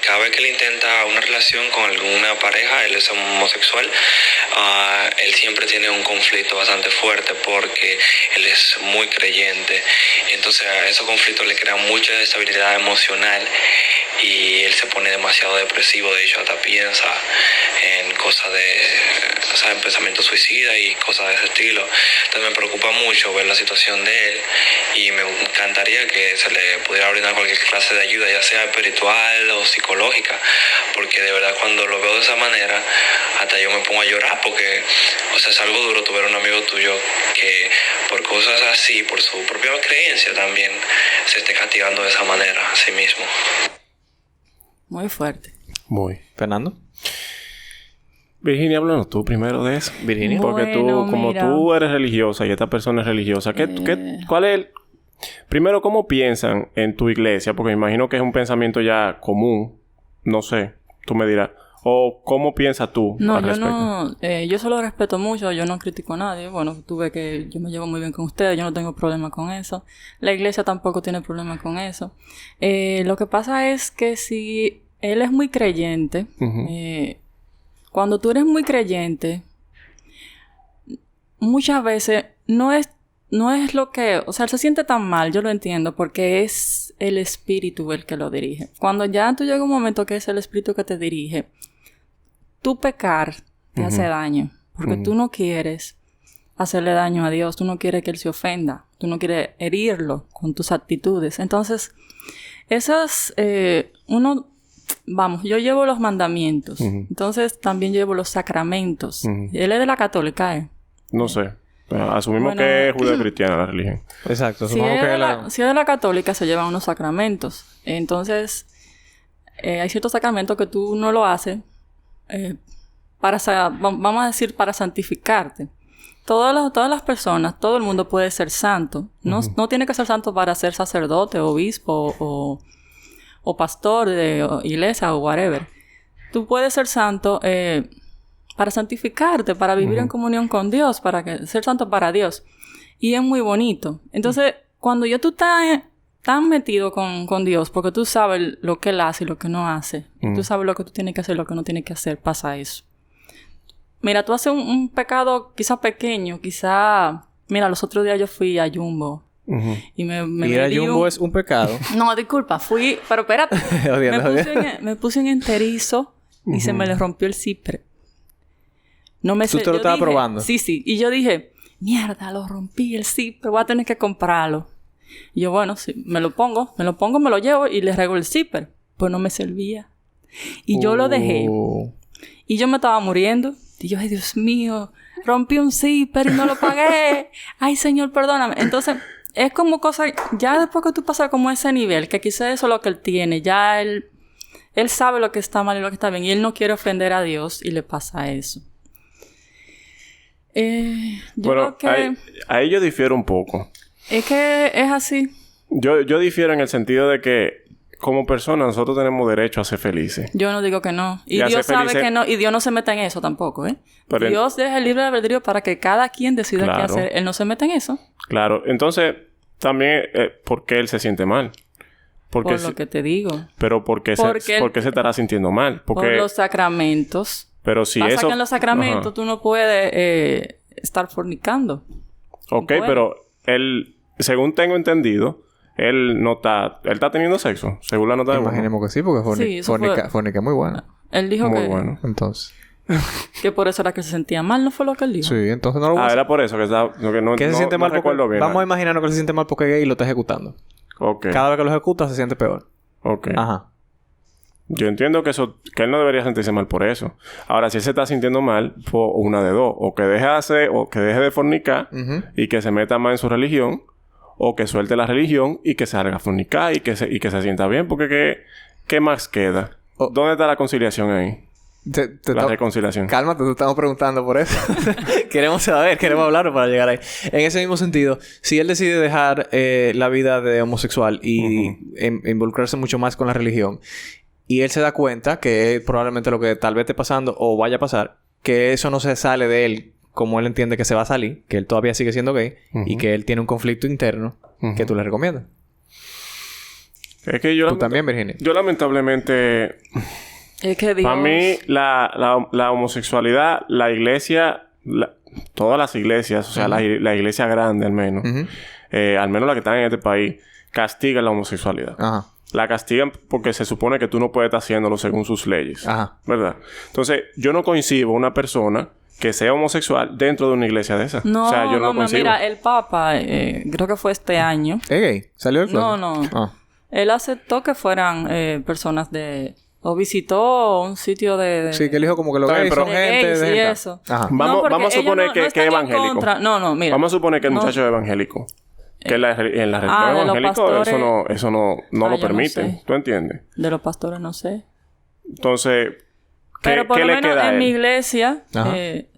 Cada vez que él intenta una relación con alguna pareja, él es homosexual, él siempre tiene un conflicto bastante fuerte porque él es muy creyente. Entonces a esos conflictos le crean mucha desestabilidad emocional y él se pone demasiado depresivo. De hecho, hasta piensa en cosas en pensamientos suicidas y cosas de ese estilo. Entonces me preocupa mucho ver la situación de él y me encantaría que se le pudiera brindar cualquier clase de ayuda, ya sea espiritual o psicológica, porque de verdad cuando lo veo de esa manera hasta yo me pongo a llorar, porque es algo duro tu ver a un amigo tuyo que por cosas así, por su propia creencia también, se esté castigando de esa manera a sí mismo. Muy fuerte. Muy. ¿Fernando? Virginia, háblanos tú primero de eso. Virginia. Porque tú eres religiosa y esta persona es religiosa. ¿Cuál es primero, cómo piensan en tu iglesia? Porque me imagino que es un pensamiento ya común. No sé, tú me dirás. ¿O cómo piensas tú al respecto? Yo solo respeto mucho. Yo no critico a nadie. Bueno, tú ves que yo me llevo muy bien con ustedes. Yo no tengo problema con eso. La iglesia tampoco tiene problema con eso. Lo que pasa es que si él es muy creyente... Cuando tú eres muy creyente, muchas veces no es lo que... O sea, él se siente tan mal, yo lo entiendo, porque es el espíritu el que lo dirige. Cuando ya tú llega un momento que es el espíritu que te dirige, tú pecar te hace daño. Porque tú no quieres hacerle daño a Dios, tú no quieres que Él se ofenda, tú no quieres herirlo con tus actitudes. Entonces, esas... Vamos, yo llevo los mandamientos. Entonces, también llevo los sacramentos. Él es de la católica, ¿eh? No sé. Asumimos que es judeo-cristiana la religión. Exacto. Si es de la católica, se llevan unos sacramentos. Entonces, hay ciertos sacramentos que tú no lo haces vamos a decir, para santificarte. Todas las personas, todo el mundo puede ser santo. No tiene que ser santo para ser sacerdote, obispo o pastor de iglesia o whatever. Tú puedes ser santo para santificarte, para vivir en comunión con Dios, ser santo para Dios. Y es muy bonito. Entonces, cuando tú estás tan metido con Dios, porque tú sabes lo que Él hace y lo que no hace, tú sabes lo que tú tienes que hacer y lo que no tienes que hacer, pasa eso. Mira, tú haces un pecado quizá pequeño, Mira, los otros días yo fui a Jumbo. Y ir a Jumbo es un pecado. No, disculpa, pero espérate. me puse en enterizo y se me le rompió el zipper. ¿Tú te lo estabas probando? Sí. Y yo dije, mierda, lo rompí el zipper, voy a tener que comprarlo. Y yo, bueno, sí, me lo pongo, me lo llevo y le regalo el zipper. Pues no me servía. Y yo lo dejé. Y yo me estaba muriendo. Y yo, ay, Dios mío, rompí un zipper y no lo pagué. Ay, Señor, perdóname. Entonces... Es como cosa... Ya después que tú pasas como a ese nivel, que quizás eso es lo que él tiene, ya él sabe lo que está mal y lo que está bien, y él no quiere ofender a Dios y le pasa eso. Bueno, creo que... ahí yo difiero un poco. Es que es así. Yo difiero en el sentido de que como personas nosotros tenemos derecho a ser felices. Yo no digo que no. Y Dios sabe que no. Y Dios no se mete en eso tampoco, ¿eh? Pero Dios deja el libre albedrío para que cada quien decida qué hacer. Él no se mete en eso. Claro. Entonces, también, ¿por qué él se siente mal? Por lo que te digo. Pero ¿por qué se estará sintiendo mal? Por los sacramentos. Pero si pasa que en los sacramentos tú no puedes estar fornicando. Ok, no pero él, según tengo entendido... Él está teniendo sexo, según la nota de voz. Imaginemos que sí, porque fornica es muy buena. Él dijo muy que... bueno. Entonces... que por eso era que se sentía mal, ¿no fue lo que él dijo? Sí, entonces no lo voy a... era por eso que estaba... Que se siente mal porque... Bien, vamos a imaginarnos que él se siente mal porque es gay y lo está ejecutando. Ok. Cada vez que lo ejecuta se siente peor. Ok. Ajá. Yo entiendo que él no debería sentirse mal por eso. Ahora, si él se está sintiendo mal, pues una de dos. O que deje de fornicar y que se meta más en su religión... O que suelte la religión y que se haga fornicar y que se sienta bien. Porque ¿qué más queda? ¿Dónde está la conciliación ahí? La reconciliación. Cálmate, te estamos preguntando por eso. Queremos hablar para llegar ahí. En ese mismo sentido, si él decide dejar la vida de homosexual y involucrarse mucho más con la religión, Y él se da cuenta que es probablemente lo que tal vez esté pasando o vaya a pasar, que eso no se sale de él como él entiende que se va a salir, que él todavía sigue siendo gay y que él tiene un conflicto interno que tú le recomiendas. Es que yo... Tú también, Virginia. Yo lamentablemente... Es que Dios... Para mí, la homosexualidad, la iglesia... todas las iglesias, o sea, la iglesia grande al menos, al menos la que están en este país, castigan la homosexualidad. Ajá. La castigan porque se supone que tú no puedes estar haciéndolo según sus leyes. Ajá. ¿Verdad? Entonces, yo no coincido una persona que sea homosexual dentro de una iglesia de esas. No, o sea, yo no coincido. Mira, el Papa, creo que fue este año. ¿Es gay? ¿Salió del closet? No. Él aceptó que fueran personas de... O visitó un sitio de... Sí, que él dijo como que los gays son gente gays de... y eso. Ajá. Vamos a suponer que es evangélico. No, mira. Vamos a suponer que el muchacho es evangélico. Que en la religión evangélica eso no lo permite. No sé. ¿Tú entiendes? De los pastores no sé. Entonces, pero por ¿qué lo le menos queda a él? en mi iglesia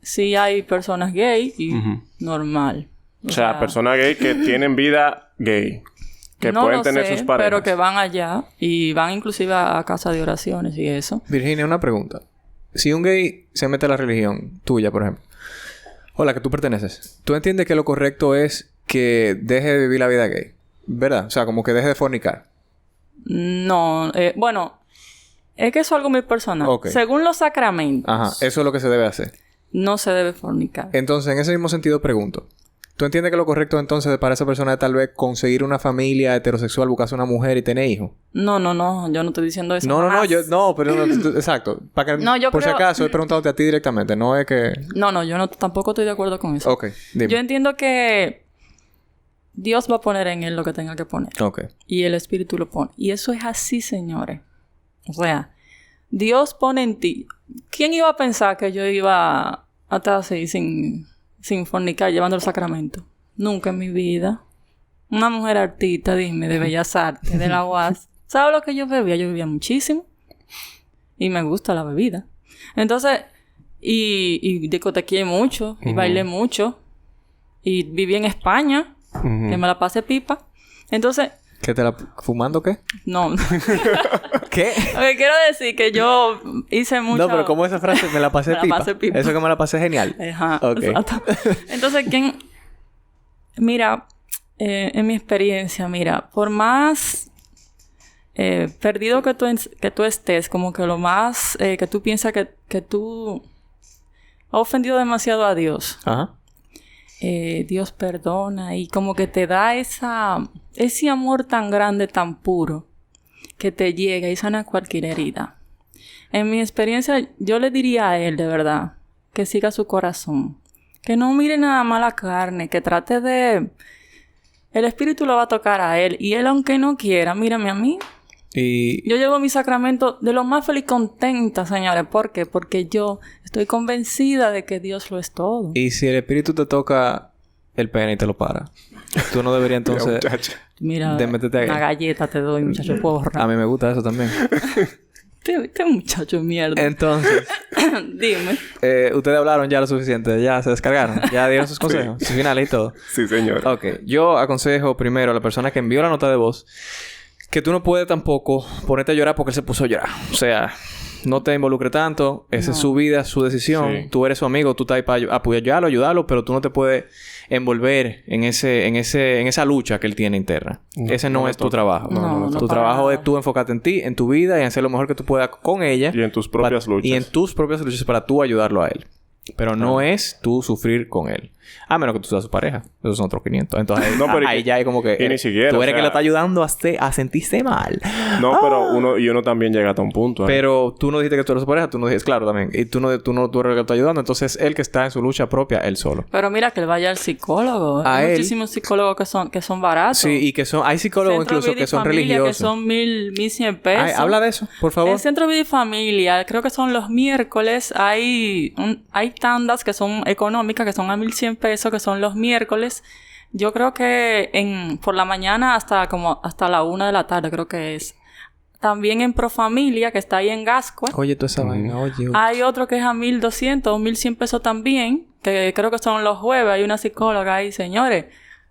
sí hay personas gay y normal. O sea, personas gay que tienen vida gay. Que no pueden lo tener sé, sus parejas. pero que van allá y van inclusive a casa de oraciones y eso. Virginia, una pregunta. Si un gay se mete a la religión tuya, por ejemplo, o la que tú perteneces, ¿tú entiendes que lo correcto es que deje de vivir la vida gay? ¿Verdad? O sea, como que deje de fornicar. No, bueno, es que eso es algo muy personal. Okay. Según los sacramentos. Ajá, eso es lo que se debe hacer. No se debe fornicar. Entonces, en ese mismo sentido pregunto. ¿Tú entiendes que lo correcto entonces para esa persona es tal vez conseguir una familia heterosexual, buscarse una mujer y tener hijos? No, yo no estoy diciendo eso. Exacto. Para que, yo por si creo... acaso, he preguntado a ti directamente, no es que... No, yo tampoco estoy de acuerdo con eso. Ok, dime. Yo entiendo que Dios va a poner en él lo que tenga que poner. Ok. Y el Espíritu lo pone. Y eso es así, señores. O sea, Dios pone en ti... ¿Quién iba a pensar que yo iba a estar así sin fornicar, llevando el sacramento? Nunca en mi vida. Una mujer artista, dime, de Bellas Artes, de la UAS. ¿Sabes lo que yo bebía? Yo bebía muchísimo. Y me gusta la bebida. Entonces, y discotequeé mucho. Y bailé mucho. Y viví en España. Que me la pasé pipa. Entonces... ¿Qué te la... ¿Fumando qué? No. ¿Qué? Okay, quiero decir que yo hice mucho... No, pero ¿cómo esa frase? Me la pasé pipa. Me la pasé pipa. Eso que me la pasé genial. Ajá. Okay. Exacto. Entonces, mira, en mi experiencia, mira, por más perdido que tú estés, como que lo más que tú piensas que tú has ofendido demasiado a Dios. Ajá. Dios perdona y como que te da ese amor tan grande, tan puro, que te llega y sana cualquier herida. En mi experiencia, yo le diría a él, de verdad, que siga su corazón. Que no mire nada más la carne, que trate de... El Espíritu lo va a tocar a él. Y él, aunque no quiera, mírame a mí. Y... Yo llevo mi sacramento de lo más feliz, contenta, señores. ¿Por qué? Porque yo estoy convencida de que Dios lo es todo. Y si el Espíritu te toca el pene y te lo para, tú no deberías entonces... Mira, una galleta te doy, muchacho porra. A mí me gusta eso también. Este muchacho mierda. Entonces... Dime. Ustedes hablaron ya lo suficiente. Ya se descargaron. Ya dieron sus consejos. Sus finales y todo. Sí, señor. Ok. Yo aconsejo primero a la persona que envió la nota de voz que tú no puedes tampoco ponerte a llorar porque él se puso a llorar. O sea, no te involucre tanto. Esa es su vida, su decisión. Sí. Tú eres su amigo. Tú estás ahí para apoyarlo, ayudarlo. Pero tú no te puedes envolver en esa lucha que él tiene interna. Ese no es tu trabajo. Tu trabajo es tú enfocarte en ti, en tu vida y hacer lo mejor que tú puedas con ella. Y en tus propias luchas. Y en tus propias luchas para tú ayudarlo a él. Pero no es tú sufrir con él. A menos que tú seas su pareja. Esos son otros 500. Entonces ahí ya hay como que... Y ni siquiera, tú eres que le está ayudando a sentirse mal. No, pero uno también llega hasta un punto. Pero tú no dijiste que tú eres su pareja. Tú no dijiste... Claro, también. Y tú eres el que está ayudando. Entonces, él que está en su lucha propia, él solo. Pero mira que él vaya al psicólogo. Hay muchísimos psicólogos que son baratos. Sí. Y que son... Hay psicólogos incluso que son religiosos. Que son 1,100 pesos. Ay, habla de eso, por favor. En Centro Vida y Familia, creo que son los miércoles. Hay tandas que son económicas, que son a 1,100 pesos, que son los miércoles. Yo creo que por la mañana hasta la 1 de la tarde, creo que es. También en Profamilia, que está ahí en Gascue. Oye, toda esa vaina, oye. Hay otro que es a 1,200 o 1,100 pesos también, que creo que son los jueves. Hay una psicóloga ahí, señores.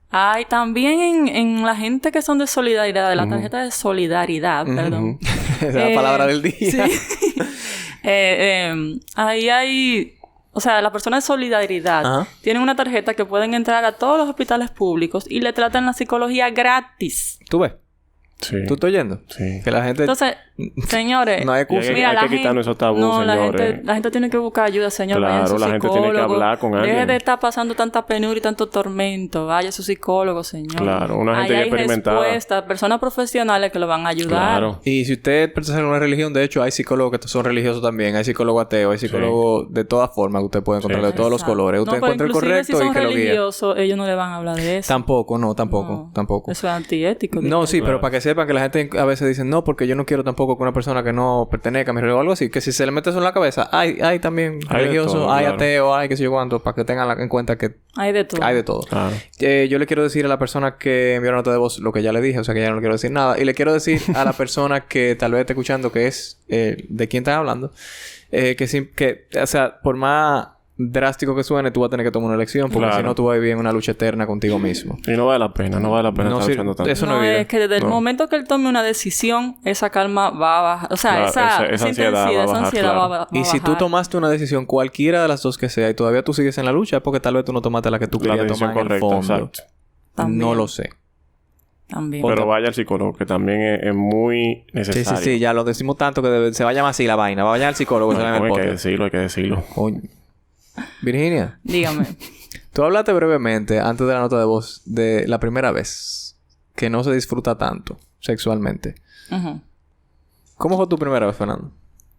Hay también en la gente que son de solidaridad, de la tarjeta de solidaridad, perdón. Esa es la palabra del día. Sí. Ahí hay... O sea, las personas de solidaridad tienen una tarjeta que pueden entrar a todos los hospitales públicos y le tratan la psicología gratis. ¿Tú ves? Sí. ¿Tú estás oyendo? Sí. Que la gente... Entonces, señores... No hay excusa. Mira, hay que quitarnos esos tabús, señores. La gente tiene que buscar ayuda, señor. Claro, vaya a su la gente tiene que hablar con alguien. Deje de estar pasando tanta penuria y tanto tormento. Vaya a su psicólogo, señor. Claro, una gente Ahí experimentada. hay respuestas, personas profesionales que lo van a ayudar. Claro. Y si usted pertenece a una religión, de hecho, hay psicólogos que son religiosos también. Hay psicólogos ateos, hay psicólogos de todas formas que usted puede encontrar, de todos los colores. Usted encuentra el correcto si y que lo guíe. religiosos, ellos no le van a hablar de eso. Tampoco. Eso es antiético. No, sí, pero para que sepan que la gente a veces dice, no, porque yo no quiero tampoco que una persona que no pertenezca a mi religión o algo así. Que si se le mete eso en la cabeza, hay también religiosos, hay ateos, hay qué sé yo cuánto, para que tengan en cuenta que hay de todo. Hay de todo. Claro. Yo le quiero decir a la persona que envió la nota de voz lo que ya le dije, o sea que ya no le quiero decir nada. Y le quiero decir a la persona que tal vez esté escuchando que es de quién están hablando, o sea, por más drástico que suene, tú vas a tener que tomar una elección, porque si no tú vas a vivir en una lucha eterna contigo mismo. Y no vale la pena estar luchando tanto. Eso no es vida. Es que desde el momento que él tome una decisión, esa calma va a bajar. O sea, claro, esa ansiedad va a bajar. Y si tú tomaste una decisión, cualquiera de las dos que sea, y todavía tú sigues en la lucha, es porque tal vez tú no tomaste la que tú querías tomar en el fondo. Exacto. No lo sé. También. Pero vaya al psicólogo, que también es muy necesario. Sí. Ya lo decimos tanto que se va a llamar así la vaina. Vaya al psicólogo. Hay que decirlo. Coño. Virginia. Dígame. Tú hablaste brevemente, antes de la nota de voz, de la primera vez que no se disfruta tanto sexualmente. ¿Cómo fue tu primera vez, Fernando?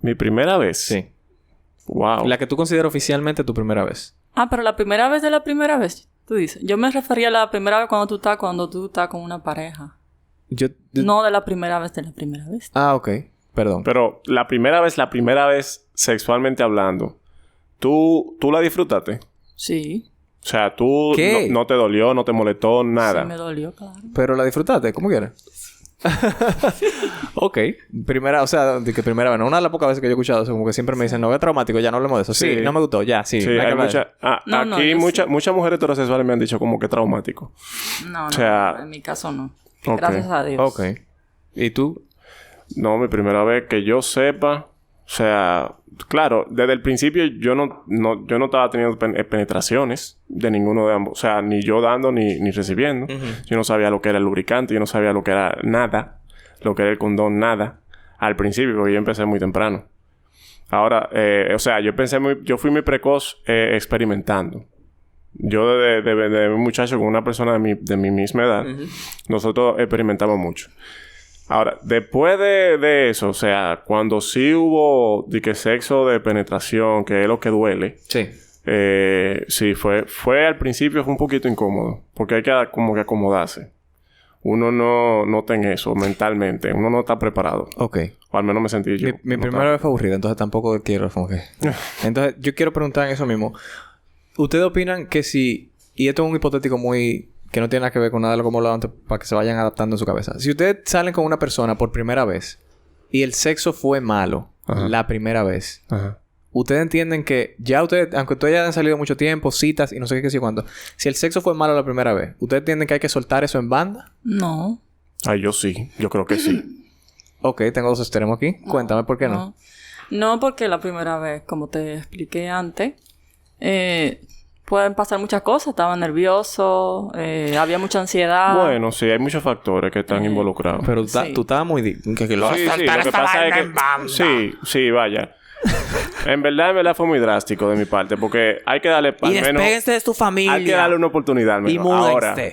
¿Mi primera vez? Sí. Wow. La que tú consideras oficialmente tu primera vez. Pero la primera vez de la primera vez. Tú dices. Yo me refería a la primera vez cuando tú estás con una pareja. No de la primera vez de la primera vez. Ok. Perdón. Pero la primera vez sexualmente hablando, ¿tú la disfrutaste? Sí. O sea, tú no te dolió, no te molestó, nada. Sí, me dolió, claro. ¿Pero la disfrutaste? ¿Cómo quieres? Ok. Primera vez, no. Una de las pocas veces que yo he escuchado eso, como que siempre me dicen, no, es traumático, ya no hablemos de eso. Sí, no me gustó, ya, sí. Hay muchas mujeres heterosexuales me han dicho como que traumático. No, o sea, en mi caso no. Okay. Gracias a Dios. Ok. ¿Y tú? No, mi primera vez que yo sepa, o sea, claro, desde el principio yo no estaba teniendo penetraciones de ninguno de ambos. O sea, ni yo dando ni recibiendo. Yo no sabía lo que era el lubricante, yo no sabía lo que era nada, lo que era el condón, nada. Al principio, porque yo empecé muy temprano. Ahora, o sea, yo fui muy precoz experimentando. Yo de muchacho con una persona de mi misma edad, nosotros experimentamos mucho. Ahora, después de eso, o sea, cuando sí hubo sexo de penetración, que es lo que duele. Sí. Sí, fue al principio fue un poquito incómodo. Porque hay que como que acomodarse. Uno no está en eso mentalmente. Uno no está preparado. Ok. O al menos me sentí yo. Mi primera vez fue aburrida, entonces tampoco quiero Entonces, yo quiero preguntar en eso mismo. ¿Ustedes opinan que si... Y esto es un hipotético muy... que no tiene nada que ver con nada de lo que hemos hablado antes, para que se vayan adaptando en su cabeza. Si ustedes salen con una persona por primera vez y el sexo fue malo la primera vez, ustedes entienden que ya ustedes, aunque ustedes ya hayan salido mucho tiempo, citas y no sé qué sé cuánto, si el sexo fue malo la primera vez, ¿ustedes entienden que hay que soltar eso en banda? No. Yo sí. Yo creo que sí. Ok, tengo dos extremos aquí. Cuéntame por qué no. No, porque la primera vez, como te expliqué antes, pueden pasar muchas cosas. Estaba nervioso, había mucha ansiedad. Bueno, sí, hay muchos factores que están involucrados. Pero tú estabas muy... que lo sí, lo que pasa es que... Sí, vaya. En verdad fue muy drástico de mi parte. Porque hay que darle... Y despéguense de tu familia. Hay que darle una oportunidad. Y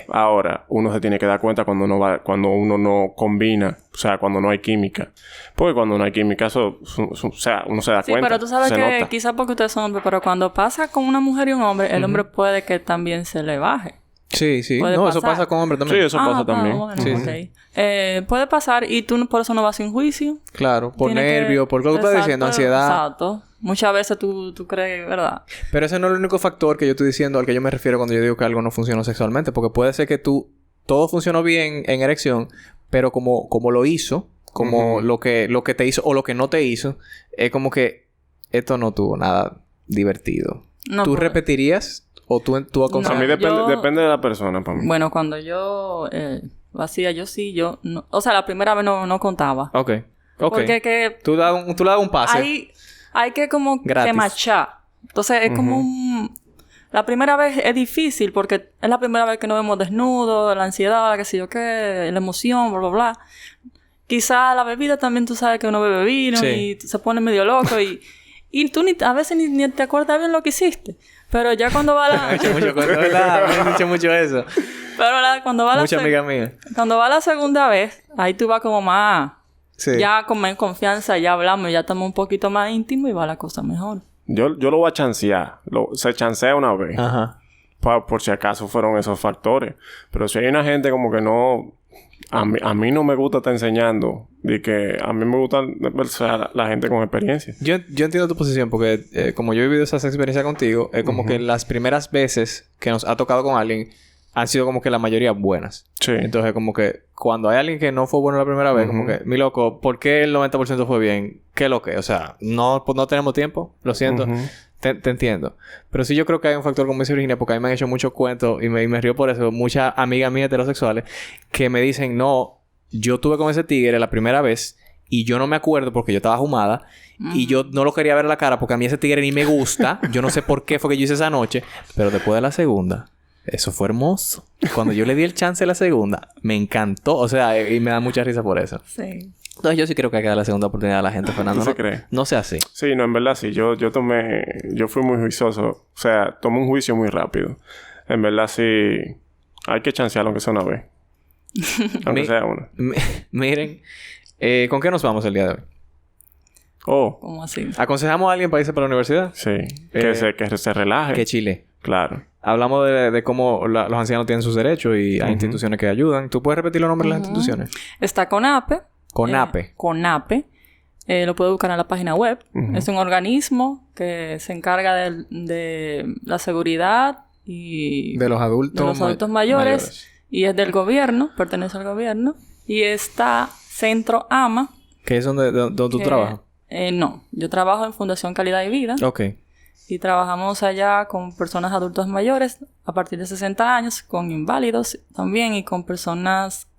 ahora, uno se tiene que dar cuenta cuando uno no combina. O sea, cuando no hay química. Porque cuando no hay química, o sea, uno se da cuenta. Sí, pero tú sabes que quizás porque ustedes son hombres, pero cuando pasa con una mujer y un hombre, el hombre puede que también se le baje. Sí. No, eso pasa con hombres también. Sí, eso pasa también. Bueno, okay. Puede pasar y tú por eso no vas sin juicio. Claro, por nervio, por lo que tú estás diciendo, ansiedad. Exacto. Muchas veces tú crees, ¿verdad? Pero ese no es el único factor que yo estoy diciendo al que yo me refiero cuando yo digo que algo no funcionó sexualmente. Porque puede ser que todo funcionó bien en erección, pero como lo hizo, como lo que te hizo o lo que no te hizo, es como que esto no tuvo nada divertido. No, ¿tú repetirías o tú aconsejas? A mí depende de la persona, para mí. Bueno, cuando yo lo hacía, yo no. O sea, la primera vez no contaba. Ok. Okay. Porque tú le das un pase. Hay que como gratis. que machar. Entonces es como la primera vez es difícil porque es la primera vez que nos vemos desnudos, la ansiedad, qué sé yo qué, la emoción, bla, bla, bla. Quizá la bebida también tú sabes que uno bebe vino y se pone medio loco y tú a veces ni te acuerdas bien lo que hiciste. Pero ya cuando va la... Me he hecho mucho cuento, ¿verdad? Me han dicho mucho eso. Pero cuando va Mucha amiga mía. Cuando va la segunda vez, ahí tú vas como más... Sí. Ya con más confianza, ya hablamos, ya estamos un poquito más íntimos y va la cosa mejor. Yo lo voy a chancear. Se chancea una vez. Ajá. Por si acaso fueron esos factores. Pero si hay una gente como que no... A mí no me gusta estar enseñando. De que a mí me gusta la gente con experiencia. Yo entiendo tu posición porque como yo he vivido esas experiencias contigo, es como que las primeras veces que nos ha tocado con alguien han sido como que la mayoría buenas. Sí. Entonces como que cuando hay alguien que no fue bueno la primera vez, como que, mi loco, ¿por qué el 90% fue bien? ¿Qué es lo que? O sea, no tenemos tiempo, lo siento. Te entiendo. Pero sí yo creo que hay un factor, como dice Virginia, porque a mí me han hecho muchos cuentos y me río por eso. Muchas amigas mías heterosexuales que me dicen, no, yo tuve con ese tigre la primera vez y yo no me acuerdo porque yo estaba fumada y yo no lo quería ver a la cara porque a mí ese tigre ni me gusta. Yo no sé por qué fue que yo hice esa noche. Pero después de la segunda, eso fue hermoso. Cuando yo le di el chance a la segunda, me encantó. O sea, y me da mucha risa por eso. Sí. Entonces yo sí creo que hay que dar la segunda oportunidad a la gente, Fernando. ¿No se cree? No sea así. Sí, no, en verdad sí. Yo fui muy juicioso. O sea, tomé un juicio muy rápido. En verdad sí. Hay que chancearlo aunque sea una vez. Aunque sea una. Miren. ¿Con qué nos vamos el día de hoy? ¿Cómo así? ¿Aconsejamos a alguien para irse para la universidad? Sí. Que se relaje. Que chile. Claro. Hablamos de cómo los ancianos tienen sus derechos y hay instituciones que ayudan. ¿Tú puedes repetir los nombres de las instituciones? Está CONAPE. CONAPE. CONAPE. Lo puede buscar en la página web. Es un organismo que se encarga de la seguridad y... de los adultos mayores. Y es del gobierno. Pertenece al gobierno. Y está Centro AMA. ¿Que es donde tú trabajas? No. Yo trabajo en Fundación Calidad y Vida. Ok. Y trabajamos allá con personas adultos mayores a partir de 60 años, con inválidos también y con personas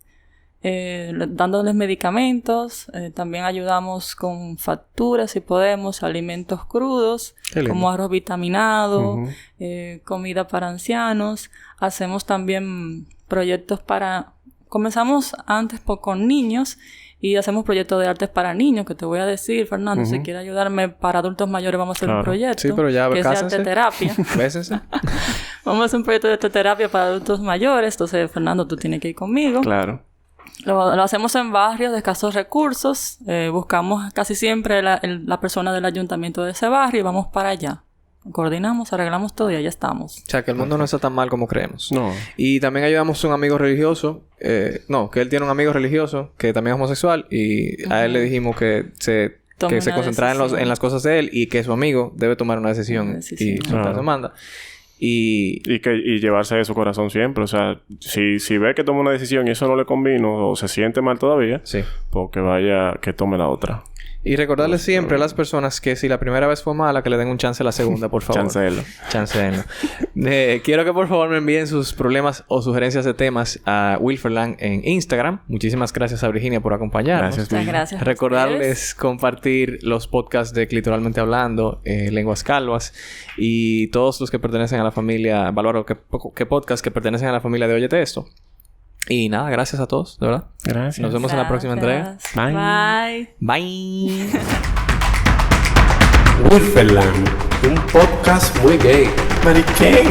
dándoles medicamentos. También ayudamos con facturas, si podemos, alimentos crudos, como arroz vitaminado, comida para ancianos. Hacemos también proyectos comenzamos antes con niños. Y hacemos proyectos de artes para niños, que te voy a decir, Fernando, si quieres ayudarme para adultos mayores, vamos a hacer un proyecto. Sí, pero ya que es arte terapia. Bésense. Vamos a hacer un proyecto de arte terapia para adultos mayores. Entonces, Fernando, tú tienes que ir conmigo. Claro. Lo hacemos en barrios de escasos recursos. Buscamos casi siempre la persona del ayuntamiento de ese barrio y vamos para allá. Coordinamos, arreglamos todo y allá estamos. O sea, que el mundo no está tan mal como creemos. No. Y también ayudamos a un amigo religioso. Que él tiene un amigo religioso que también es homosexual. Y a él le dijimos que se concentrara en las cosas de él y que su amigo debe tomar una decisión. Y soltar su manda. Y llevarse de su corazón siempre. O sea, si ve que toma una decisión y eso no le convino o se siente mal todavía, pues que tome la otra. Y recordarles siempre a las personas que si la primera vez fue mala, que le den un chance a la segunda, por favor. Chancéenlo. Quiero que por favor me envíen sus problemas o sugerencias de temas a Wilferland en Instagram. Muchísimas gracias a Virginia por acompañarnos. Muchas gracias. Recordarles compartir los podcasts de Clitoralmente Hablando, Lenguas Calvas y todos los que pertenecen a la familia, Valoro, que podcast que pertenecen a la familia de Óyete Esto. Y nada, gracias a todos, de verdad. Gracias. Nos vemos en la próxima entrega. Bye. Bye. Wilferland, un podcast muy gay. Mary Kay.